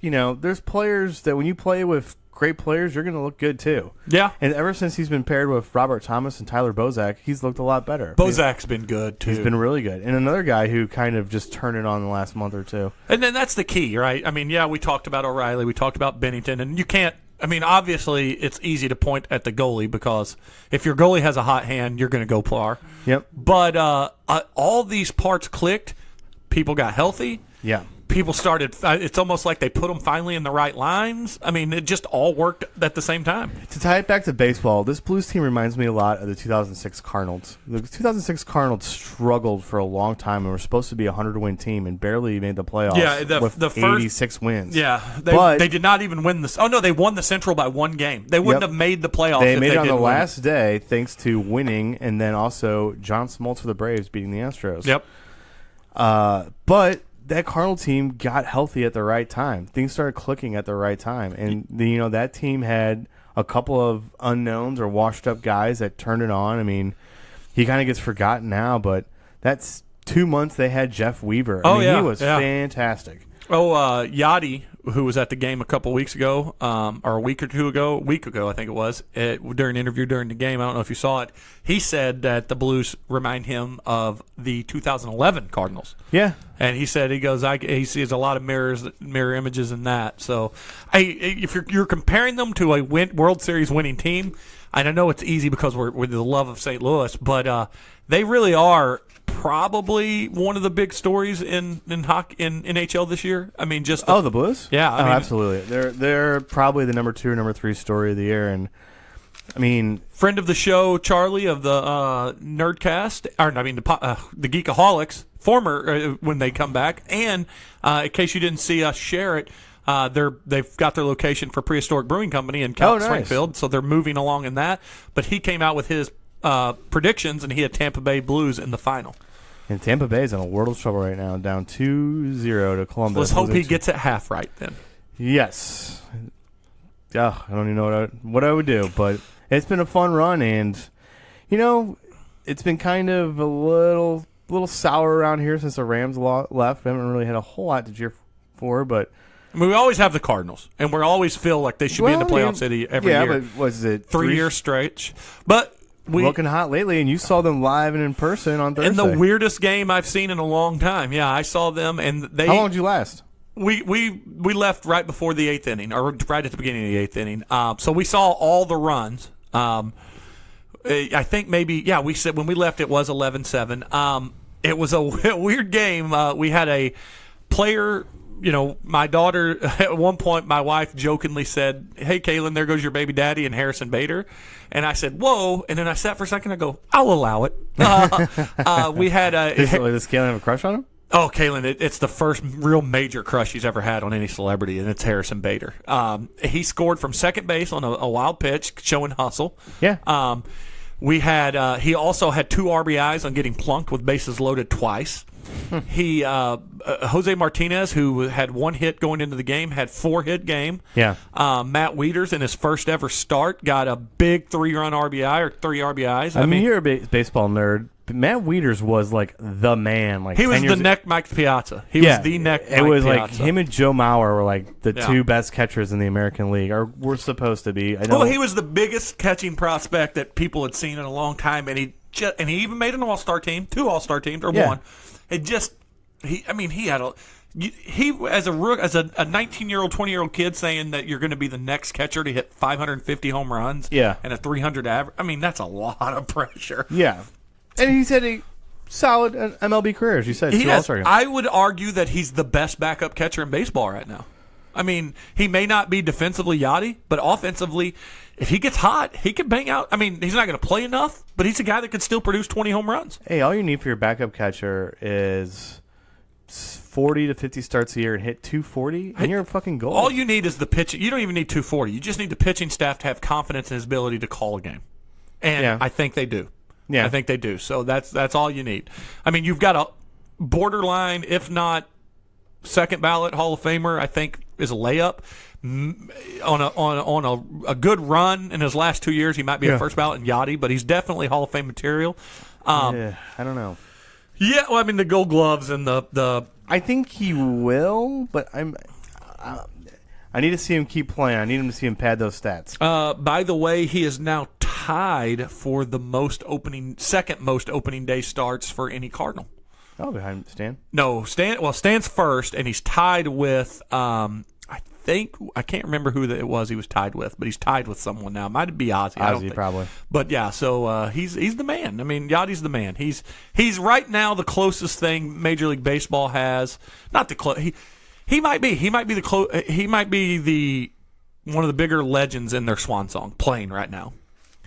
there's players that when you play with great players, you're going to look good too. Yeah. And ever since he's been paired with Robert Thomas and Tyler Bozak, he's looked a lot better. Bozak's been good too. He's been really good. And another guy who kind of just turned it on the last month or two. And then that's the key, right? I mean, yeah, we talked about O'Reilly, we talked about Bennington, and you can't. I mean, obviously, it's easy to point at the goalie because if your goalie has a hot hand, you're going to go Plar. Yep. But all these parts clicked. People got healthy. Yeah. People started. It's almost like they put them finally in the right lines. I mean, it just all worked at the same time. To tie it back to baseball, this Blues team reminds me a lot of the 2006 Cardinals. The 2006 Cardinals struggled for a long time and were supposed to be a 100-win team and barely made the playoffs. Yeah, with the first 86 wins. Yeah, they did not even win this. Oh no, they won the Central by 1 game. They wouldn't have made the playoffs. They if made they it on the didn't last day thanks to winning, and then also John Smoltz for the Braves beating the Astros. Yep. But that Cardinal team got healthy at the right time. Things started clicking at the right time, and that team had a couple of unknowns or washed up guys that turned it on. I mean, he kind of gets forgotten now, but that's 2 months they had Jeff Weaver. He was fantastic. Oh, Yachty who was at the game a couple weeks ago, or a week ago, I think it was, during an interview during the game. I don't know if you saw it. He said that the Blues remind him of the 2011 Cardinals. Yeah. And he said, he sees a lot of mirror images in that. So if you're comparing them to a World Series winning team, and I know it's easy because we're with the love of St. Louis, but they really are probably one of the big stories in hockey in NHL this year. I mean, just the Blues. Yeah, I mean, absolutely. They're probably the number 2 or number 3 story of the year, and I mean, friend of the show, Charlie of the Nerdcast, the Geekaholics, former when they come back, and in case you didn't see us share it. They've got their location for Prehistoric Brewing Company in Springfield, so they're moving along in that. But he came out with his predictions, and he had Tampa Bay Blues in the final. And Tampa Bay is in a world of trouble right now, down 2-0 to Columbus. Let's hope he gets it half right then. Yes. I don't even know what I would do, but it's been a fun run, and it's been kind of a little sour around here since the Rams left. We haven't really had a whole lot to cheer for, but I mean, we always have the Cardinals, and we always feel like they should be in the playoff city every year. Yeah, but was it 3-year stretch? But looking hot lately, and you saw them live and in person on Thursday. In the weirdest game I've seen in a long time. Yeah, I saw them, and they. How long did you last? We left right before the 8th inning, or right at the beginning of the 8th inning. So we saw all the runs. I think we said when we left it was 11-7. It was a weird game. We had a player. My daughter, at one point, my wife jokingly said, "Hey, Kaylin, there goes your baby daddy and Harrison Bader." And I said, "Whoa." And then I sat for a second and I go, "I'll allow it." We had does Kaylin have a crush on him? Oh, Kaylin, it's the first real major crush she's ever had on any celebrity, and it's Harrison Bader. He scored from second base on a wild pitch, showing hustle. Yeah. We had he also had 2 RBIs on getting plunked with bases loaded twice. He Jose Martinez, who had 1 hit going into the game, had 4-hit game. Yeah. Matt Wieters, in his first ever start, got a big 3-run RBI or 3 RBIs. I mean, you're a baseball nerd. But Matt Wieters was like the man. Like he was the neck Mike Piazza. He was the neck. It was Piazza. Like him and Joe Mauer were like the 2 best catchers in the American League, or were supposed to be. Well, he was the biggest catching prospect that people had seen in a long time, and he even made an All-Star team, 2 All-Star teams, or 1. It just he had a. He as a 19-year-old, 20-year-old kid saying that you're going to be the next catcher to hit 550 home runs, and a 300 average. I mean, that's a lot of pressure. Yeah. And he's had a solid MLB career, as you said. I would argue that he's the best backup catcher in baseball right now. I mean, he may not be defensively yachty, but offensively, if he gets hot, he can bang out. I mean, he's not going to play enough, but he's a guy that could still produce 20 home runs. Hey, all you need for your backup catcher is 40 to 50 starts a year and hit 240, and you're a fucking goal. All you need is the pitching. You don't even need 240. You just need the pitching staff to have confidence in his ability to call a game. And I think they do. Yeah, I think they do. So that's all you need. I mean, you've got a borderline, if not second ballot Hall of Famer. I think is a layup on a good run in his last 2 years. He might be a first ballot in Yachty, but he's definitely Hall of Fame material. I don't know. Yeah, well, I mean the Gold Gloves and the. I think he will, but I need to see him keep playing. I need him to see him pad those stats. By the way, he is now tied for the second most opening day starts for any Cardinal. Oh, behind Stan? No, Stan's first, and he's tied with. I can't remember who it was he was tied with, but he's tied with someone now. It might be Ozzie. I don't think. Probably. But yeah, so he's the man. I mean, Yachty's the man. He's right now the closest thing Major League Baseball has. Not the close. He might be. He might be the one of the bigger legends in their swan song playing right now.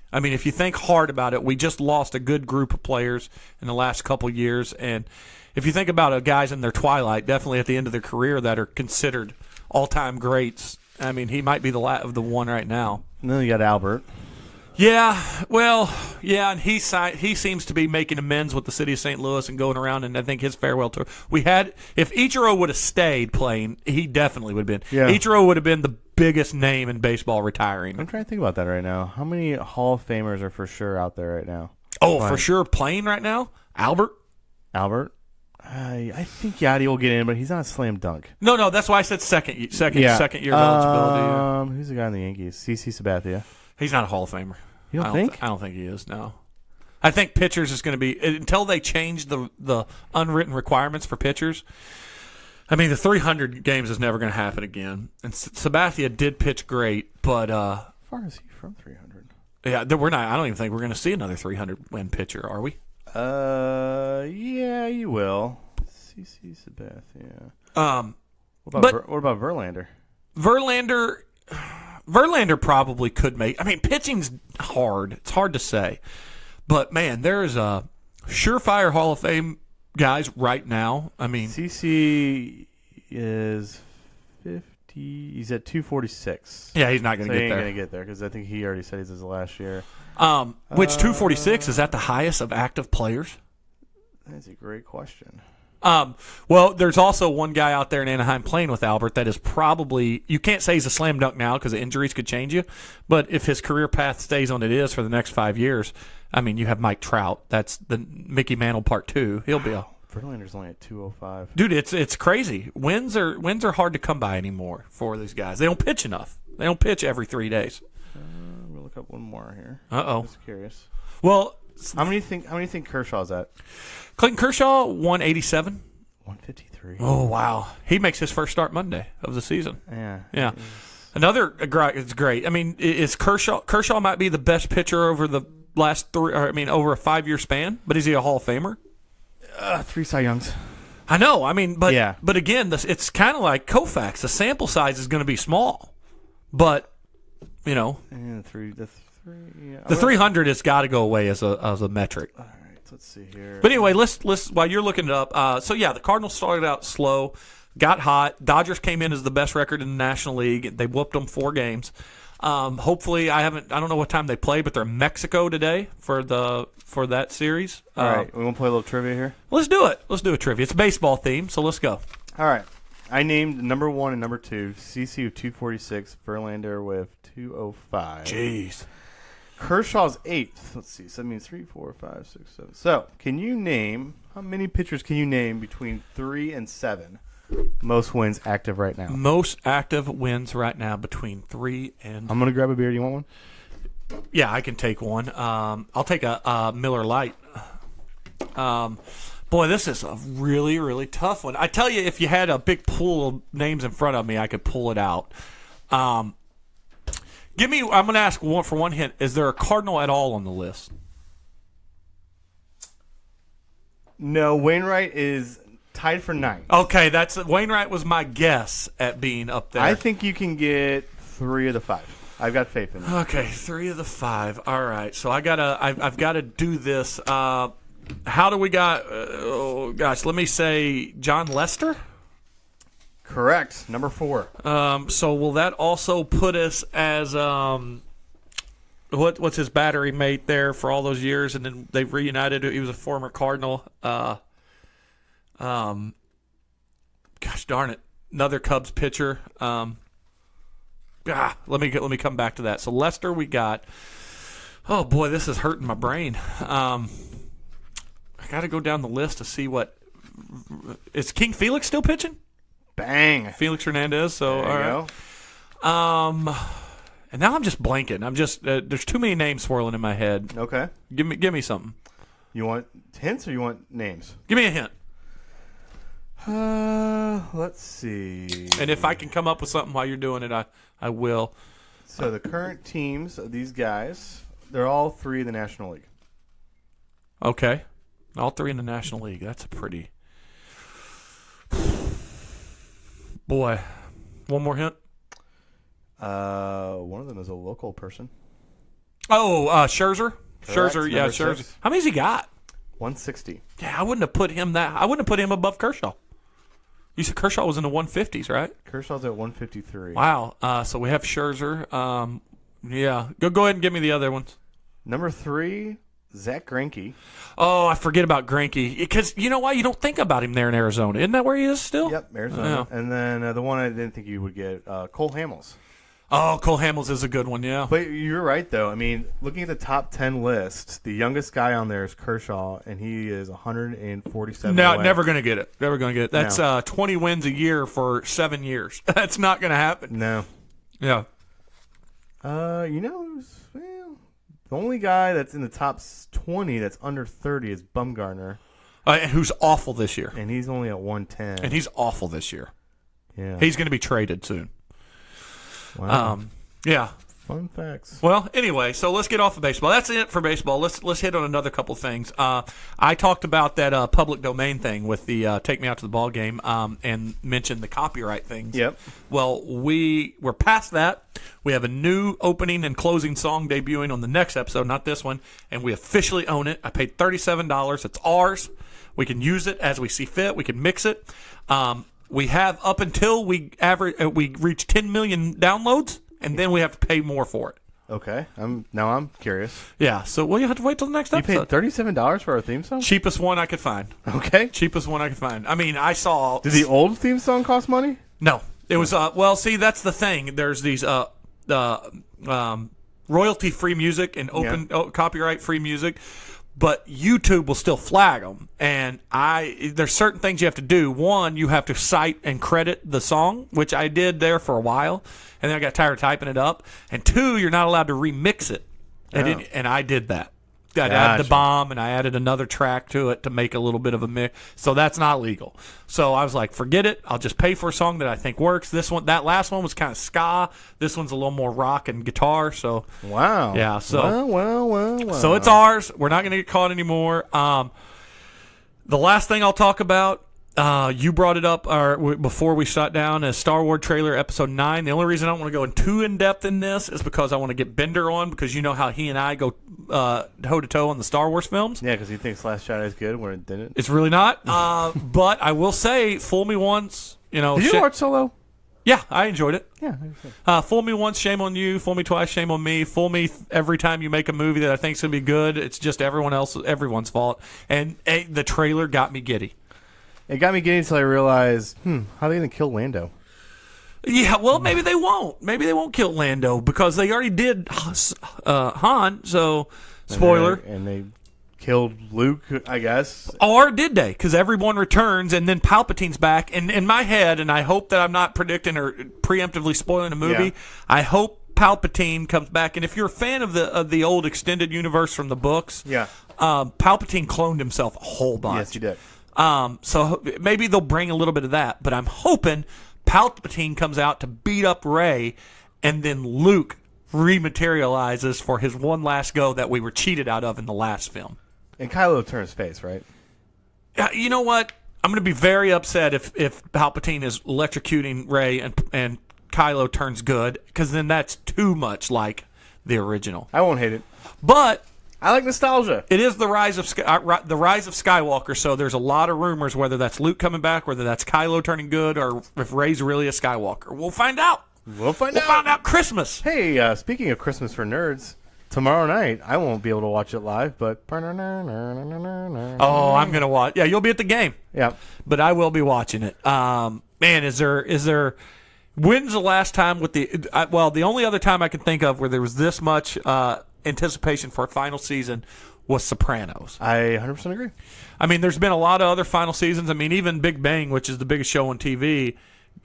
I mean, if you think hard about it, we just lost a good group of players in the last couple years, and if you think about guys in their twilight, definitely at the end of their career that are considered all-time greats. I mean, he might be the one right now. And then you got Albert. Yeah, well, yeah, and he seems to be making amends with the city of St. Louis and going around, and I think his farewell tour. If Ichiro would have stayed playing, he definitely would have been. Yeah. Ichiro would have been the biggest name in baseball retiring. I'm trying to think about that right now. How many Hall of Famers are for sure out there right now? Oh, for sure playing right now? Albert? I think Yachty will get in, but he's not a slam dunk. No, that's why I said second year of eligibility. Who's the guy in the Yankees? CC Sabathia. He's not a Hall of Famer. You don't think? I don't think he is. No. I think pitchers is going to be until they change the unwritten requirements for pitchers. I mean, the 300 games is never going to happen again. And Sabathia did pitch great, but how far is he from 300? Yeah, we're not. I don't even think we're going to see another 300 win pitcher, are we? Yeah, you will. CC Sabathia. What about Verlander? Verlander probably could make. I mean, pitching's hard. It's hard to say. But, man, there's a surefire Hall of Fame guys right now. I mean, CC is 50. He's at 246. Yeah, he's not going to get there. He ain't going to get there because I think he already said he's his last year. Which 246 is that the highest of active players? That's a great question. Well, there's also one guy out there in Anaheim playing with Albert that is probably, you can't say he's a slam dunk now because injuries could change you, but if his career path stays on it is for the next 5 years, I mean, you have Mike Trout. That's the Mickey Mantle Part 2. He'll be Verlander's only at 205. Dude, it's crazy. Wins are hard to come by anymore for these guys. They don't pitch enough. They don't pitch every 3 days. We'll look up one more here. Uh-oh. I'm just curious. Well, how many do you think Kershaw's at? Clayton Kershaw, 187. 153. Oh, wow. He makes his first start Monday of the season. Yeah. Another it's great. I mean, is Kershaw might be the best pitcher over the last over a 5-year span, but is he a Hall of Famer? 3 Cy Youngs. I know. I mean, but yeah. But again, it's kind of like Koufax. The sample size is going to be small, but And the 300 has got to go away as a metric. All right, let's see here. But anyway, let's while you're looking it up. The Cardinals started out slow, got hot. Dodgers came in as the best record in the National League. They whooped them 4 games. Hopefully, I don't know what time they play, but they're in Mexico today for that series. All right, we want to play a little trivia here? Let's do it. Let's do a trivia. It's a baseball theme, so let's go. All right. I named number 1 and number 2, CC with 246, Verlander with 205. Jeez. Kershaw's 8th. Let's see. So that means 3, 4, 5, 6, 7. So, how many pitchers can you name between 3 and 7? Most wins active right now. Most active wins right now between 3 and... I'm going to grab a beer. Do you want one? Yeah, I can take one. I'll take a Miller Lite. Boy, this is a really, really tough one. I tell you, if you had a big pool of names in front of me, I could pull it out. I'm going to ask for one hint. Is there a Cardinal at all on the list? No, Wainwright is tied for 9th. Okay, Wainwright was my guess at being up there. I think you can get 3 of the 5. I've got faith in you. Okay, 3 of the 5. All right, so I've got to do this. How do we got? Oh gosh, let me say John Lester. Correct, number 4. So will that also put us as what's his battery mate there for all those years, and then they've reunited? He was a former Cardinal. Gosh darn it, another Cubs pitcher. Let me come back to that. So Lester, we got. Oh boy, this is hurting my brain. I got to go down the list to see what is King Felix still pitching? Bang, Felix Hernandez. So there you go. And now I'm just blanking. I'm just there's too many names swirling in my head. Okay, give me something. You want hints or you want names? Give me a hint. Let's see. And if I can come up with something while you're doing it, I will. So the current teams of these guys, they're all 3 in the National League. Okay. All 3 in the National League. That's a pretty... Boy. One more hint? One of them is a local person. Oh, Scherzer? Correct. Scherzer, yeah, Scherzer. 6. How many's he got? 160. Yeah, I wouldn't have put him above Kershaw. You said Kershaw was in the 150s, right? Kershaw's at 153. Wow. So we have Scherzer. Yeah. Go ahead and give me the other ones. Number 3, Zach Greinke. Oh, I forget about Greinke. Because you know why? You don't think about him there in Arizona. Isn't that where he is still? Yep, Arizona. Yeah. And then the one I didn't think you would get, Cole Hamels. Oh, Cole Hamels is a good one, yeah. But you're right, though. I mean, looking at the top 10 list, the youngest guy on there is Kershaw, and he is 147. No, away. never going to get it. Never going to get it. That's No. 20 wins a year for 7 years. That's not going to happen. No. Yeah. Well, the only guy that's in the top 20 that's under 30 is Bumgarner, Who's awful this year. and he's only at 110. And he's awful this year. yeah. He's going to be traded soon. Wow. Yeah. Fun facts. Well, anyway, so let's get off of baseball. That's it for baseball. Let's hit on another couple things. I talked about that public domain thing with the Take Me Out to the Ball Game and mentioned the copyright things. Yep. Well, we're past that. We have a new opening and closing song debuting on the next episode, not this one, and we officially own it. I paid $37. It's ours. We can use it as we see fit. We can mix it. We have up until we reach 10 million downloads, and then we have to pay more for it. Okay. I'm curious. Yeah, so you have to wait till the next You paid episode. $37 for our theme song? Cheapest one I could find. Okay. Cheapest one I could find. I mean, I saw. Did the old theme song cost money? No, it was. Well, see, that's the thing. There's these royalty-free music and open copyright-free music. But YouTube will still flag them, and there's certain things you have to do. One, you have to cite and credit the song, which I did there for a while, and then I got tired of typing it up. And two, you're not allowed to remix it, and I did that. I added the bomb, and I added another track to it to make a little bit of a mix. So that's not legal. So I was like, forget it. I'll just pay for a song that I think works. That last one was kind of ska. This one's a little more rock and guitar. So Wow. yeah. So Well. so it's ours. We're not going to get caught anymore. The last thing I'll talk about, you brought it up before we sat down, as Star Wars trailer episode 9. The only reason I don't want to go too in-depth in this is because I want to get Bender on, because you know how he and I go toe-to-toe on the Star Wars films. Yeah, because he thinks Last Jedi is good when it didn't. It's really not. But I will say, fool me once. Did you watch Solo? Yeah, I enjoyed it. Yeah. Fool me once, shame on you. Fool me twice, shame on me. Fool me every time you make a movie that I think's going to be good. It's just everyone's fault. And the trailer got me giddy. It got me getting until I realized, how are they going to kill Lando? Yeah, well, maybe they won't. Maybe they won't kill Lando because they already did Han. So, spoiler. And they killed Luke, I guess. Or did they? Because everyone returns, and then Palpatine's back. And in my head, and I hope that I'm not predicting or preemptively spoiling a movie, I hope Palpatine comes back. And if you're a fan of the old extended universe from the books, Palpatine cloned himself a whole bunch. Yes, he did. So maybe they'll bring a little bit of that. But I'm hoping Palpatine comes out to beat up Rey, and then Luke rematerializes for his one last go that we were cheated out of in the last film. And Kylo turns face, right? You know what? I'm going to be very upset if Palpatine is electrocuting Rey and Kylo turns good, because then that's too much like the original. I won't hate it. But I like nostalgia. it is the rise of Skywalker, so there's a lot of rumors whether that's Luke coming back, whether that's Kylo turning good, or if Rey's really a Skywalker. We'll find out. We'll find out Christmas. Hey, speaking of Christmas for nerds, tomorrow night I won't be able to watch it live, but Oh, I'm going to watch. Yeah, you'll be at the game. Yeah. But I will be watching it. Man, is there when's the last time with the only other time I can think of where there was this much anticipation for a final season was Sopranos. I 100% agree. I mean, there's been a lot of other final seasons. I mean, even Big Bang, which is the biggest show on TV,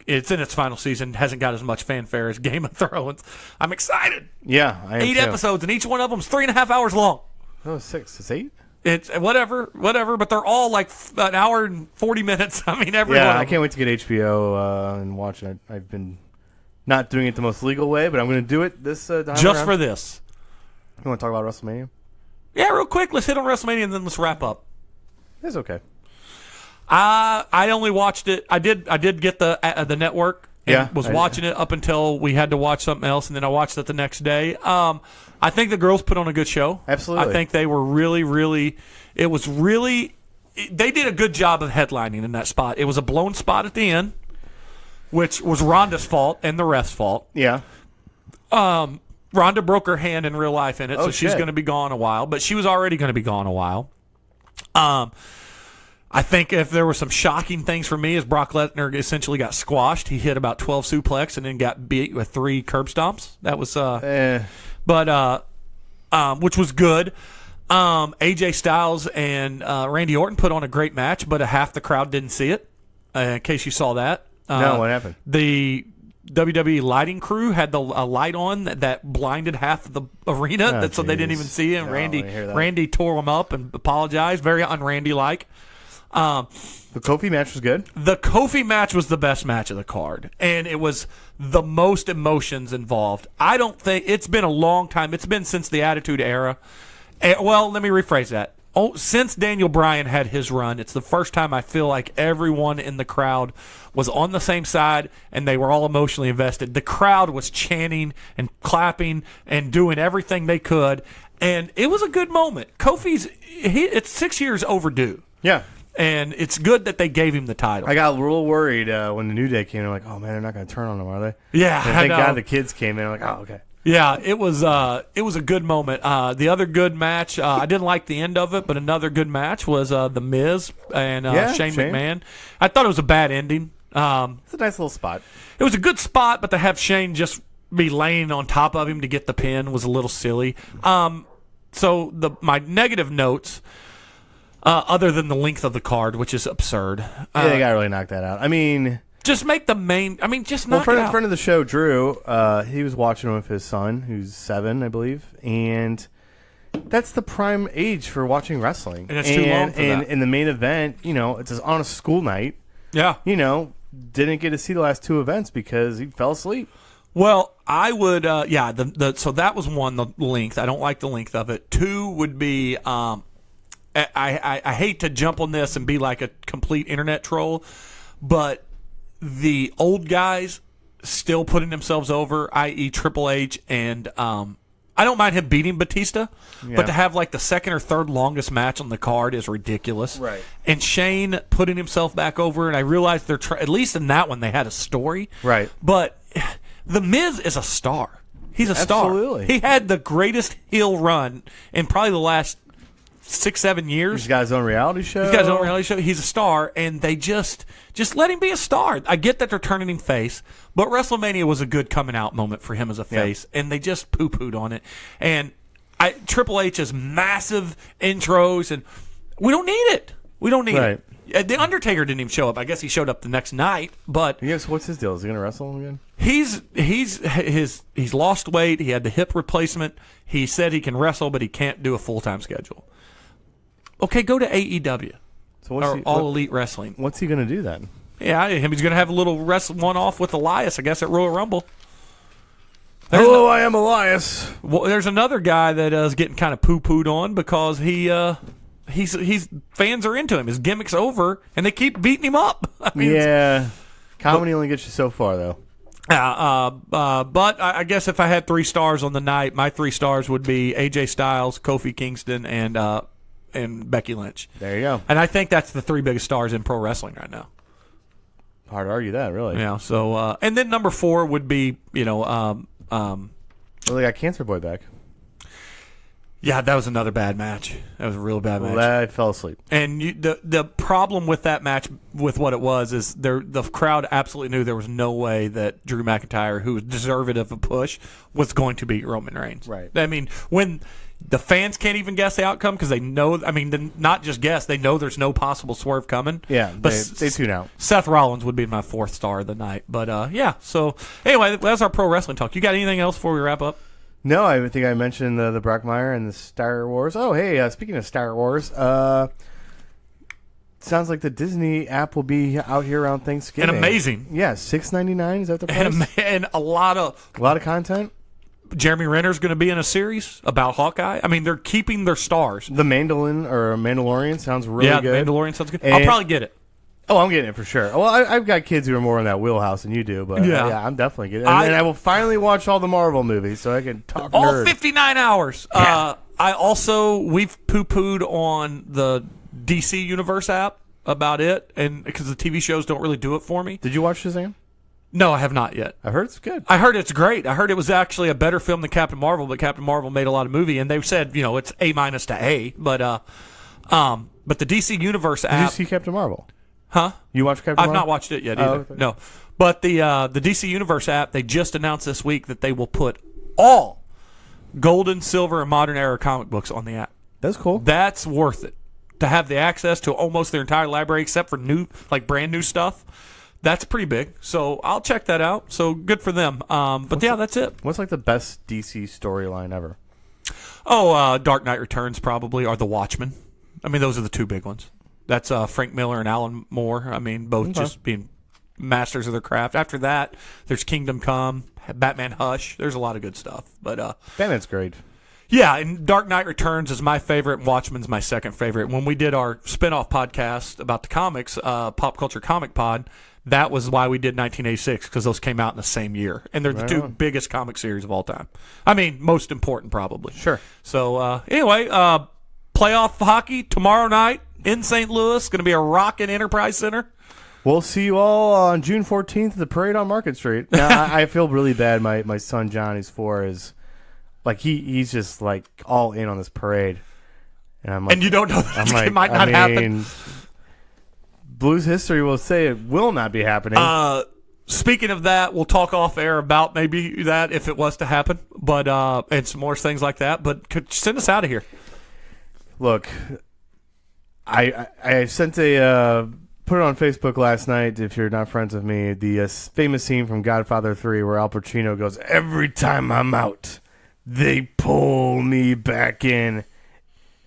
it's in its final season, hasn't got as much fanfare as Game of Thrones. I'm excited. Yeah, I am 8 too. episodes, and each one of them's 3.5 hours long. Oh, 6. It's 8? It's whatever, but they're all like an hour and 40 minutes. I mean, every one Yeah, of I them. can't wait to get HBO and watch it. I've been not doing it the most legal way, but I'm going to do it this time Just around. for this. You want to talk about WrestleMania? Yeah, real quick, let's hit on WrestleMania and then let's wrap up. It's okay. I only watched it. I did get the network. And was watching it up until we had to watch something else, and then I watched it the next day. I think the girls put on a good show. Absolutely. I think they were really. It was really. They did a good job of headlining in that spot. It was a blown spot at the end, which was Rhonda's fault and the ref's fault. Yeah. Rhonda broke her hand in real life in it, so she's shit. going to be gone a while. But she was already going to be gone a while. I think if there were some shocking things for me, is Brock Lesnar essentially got squashed. He hit about 12 suplex and then got beat with 3 curb stomps. That was, which was good. AJ Styles and Randy Orton put on a great match, but half the crowd didn't see it. In case you saw that. No, what happened? The WWE lighting crew had a light on that blinded half of the arena, so they didn't even see it. And Randy tore them up and apologized. Very un-Randy-like. The Kofi match was good. The Kofi match was the best match of the card, and it was the most emotions involved. I don't think it's been a long time. It's been since the Attitude Era. Well, let me rephrase that. Since Daniel Bryan had his run, it's the first time I feel like everyone in the crowd was on the same side and they were all emotionally invested. The crowd was chanting and clapping and doing everything they could, and it was a good moment. It's 6 years overdue. Yeah. And it's good that they gave him the title. I got a little worried when the New Day came in. I'm like, oh, man, they're not going to turn on him, are they? Yeah, and thank God the kids came in. I'm like, oh, okay. Yeah, it was a good moment. The other good match, I didn't like the end of it, but another good match was The Miz and Shane McMahon. I thought it was a bad ending. It's a nice little spot. It was a good spot, but to have Shane just be laying on top of him to get the pin was a little silly. So my negative notes, other than the length of the card, which is absurd. Yeah, they got to really knock that out. I mean... Just make the main. I mean, just knock it out. Friend of the show, Drew. He was watching with his son, who's 7, I believe, and that's the prime age for watching wrestling. And it's too long for that. And in the main event, it's on a school night. Yeah. Didn't get to see the last 2 events because he fell asleep. Well, I would. So that was one. The length. I don't like the length of it. 2 would be. I hate to jump on this and be like a complete internet troll, but the old guys still putting themselves over, i.e. Triple H, and I don't mind him beating Batista, but to have like the second or third longest match on the card is ridiculous. Right. And Shane putting himself back over, and I realized they're at least in that one they had a story. Right. But The Miz is a star. He's a star. Absolutely. He had the greatest heel run in probably the last 6-7 years. He's got his own reality show. He's a star, and they just let him be a star. I get that they're turning him face, but WrestleMania was a good coming out moment for him as a face, and they just poo-pooed on it. And Triple H's massive intros, and we don't need it. We don't need it. The Undertaker didn't even show up. I guess he showed up the next night, but yes. What's his deal? Is he going to wrestle again? He's lost weight. He had the hip replacement. He said he can wrestle, but he can't do a full-time schedule. Okay, go to AEW. So All Elite Wrestling. What's he going to do then? Yeah, he's going to have a little one-off with Elias, I guess, at Royal Rumble. Hello, I am Elias. Well, there's another guy that is getting kind of poo-pooed on because he's fans are into him. His gimmick's over, and they keep beating him up. Comedy only gets you so far, though. But I guess if I had 3 stars on the night, my 3 stars would be AJ Styles, Kofi Kingston, and Becky Lynch. There you go. And I think that's the 3 biggest stars in pro wrestling right now. Hard to argue that, really. Yeah. So, and then number 4 would be, well, they got Cancer Boy back. Yeah, that was another bad match. That was a real bad match. I fell asleep. And the problem with that match, with what it was, is the crowd absolutely knew there was no way that Drew McIntyre, who was deserving of a push, was going to beat Roman Reigns. Right. I mean, when the fans can't even guess the outcome because they know, not just guess, they know there's no possible swerve coming. Yeah, but they tune out. Seth Rollins would be my 4th star of the night. But, yeah, so anyway, that's our pro wrestling talk. You got anything else before we wrap up? No, I think I mentioned the Brockmire and the Star Wars. Oh, hey, speaking of Star Wars, sounds like the Disney app will be out here around Thanksgiving. And amazing. Yeah, $6.99, is that the price? And a lot of content. Jeremy Renner's going to be in a series about Hawkeye. I mean, they're keeping their stars. The Mandalorian sounds really good. Yeah, the Mandalorian sounds good. I'll probably get it. Oh, I'm getting it for sure. Well, I've got kids who are more in that wheelhouse than you do, but yeah I'm definitely getting it. And I will finally watch all the Marvel movies so I can talk all nerd. 59 hours. Yeah. We've poo-pooed on the DC Universe app about it, and because the TV shows don't really do it for me. Did you watch Shazam? No, I have not yet. I heard it's good. I heard it's great. I heard it was actually a better film than Captain Marvel, but Captain Marvel made a lot of movie, and they said, it's A- to A. But But the DC Universe Did you app, see Captain Marvel? huh? You watched Captain I've Marvel? not watched it yet either. okay. No, but the DC Universe app, they just announced this week that they will put all Golden, Silver, and Modern Era comic books on the app. That's cool. That's worth it to have the access to almost their entire library except for new, like brand new stuff. That's pretty big. So I'll check that out. So good for them. But yeah, that's it. What's like the best DC storyline ever? Oh, Dark Knight Returns probably, or The Watchmen. I mean, those are the two big ones. That's Frank Miller and Alan Moore. I mean, both just being masters of their craft. After that, there's Kingdom Come, Batman Hush. There's a lot of good stuff. But Batman's great. yeah, and Dark Knight Returns is my favorite, and Watchmen's my second favorite. When we did our spin-off podcast about the comics, Pop Culture Comic Pod, that was why we did 1986, because those came out in the same year. And they're the two biggest comic series of all time. I mean, most important, probably. Sure. So, anyway, playoff hockey tomorrow night in St. Louis. Going to be a rockin' Enterprise Center. We'll see you all on June 14th at the parade on Market Street. Now, I feel really bad. My son, John, who's 4, is like he's just like all in on this parade. And I'm like, And you don't know that it might not happen. Blues history will say it will not be happening. Speaking of that, we'll talk off air about maybe that if it was to happen, but and some more things like that. But could send us out of here. Look, I sent a put it on Facebook last night. If you're not friends with me, the famous scene from Godfather 3 where Al Pacino goes, "Every time I'm out, they pull me back in."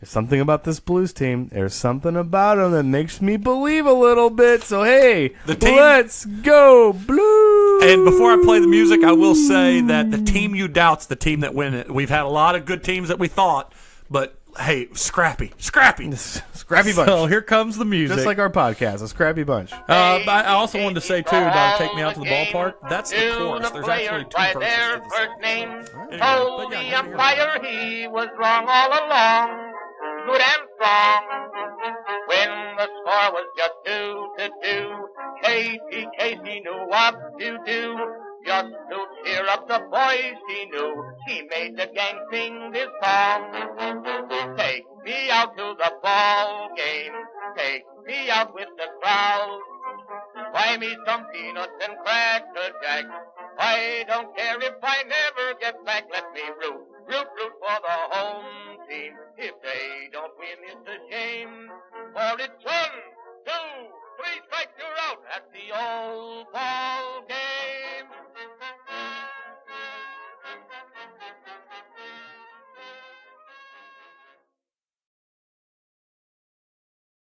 There's something about this Blues team. There's something about them that makes me believe a little bit. So, hey, let's go Blues! And before I play the music, I will say that the team you doubt's the team that win it. We've had a lot of good teams that we thought, but, hey, scrappy. Scrappy bunch. So here comes the music. Just like our podcast, a scrappy bunch. I also wanted to say, too, about Take Me Out to the Ballpark. That's the chorus. There's actually two verses to the song. Name. Anyway, Told but the yeah, umpire he was wrong all along, good and strong. When the score was just 2-2, Casey knew what to do. Just to cheer up the boys he knew, he made the gang sing this song. Take me out to the ball game, take me out with the crowd. Buy me some peanuts and cracker jack. I don't care if I never get back. Let me root for the home team. If they don't win, it's a shame. For it's 1, 2, 3 strikes, you're out at the old ball.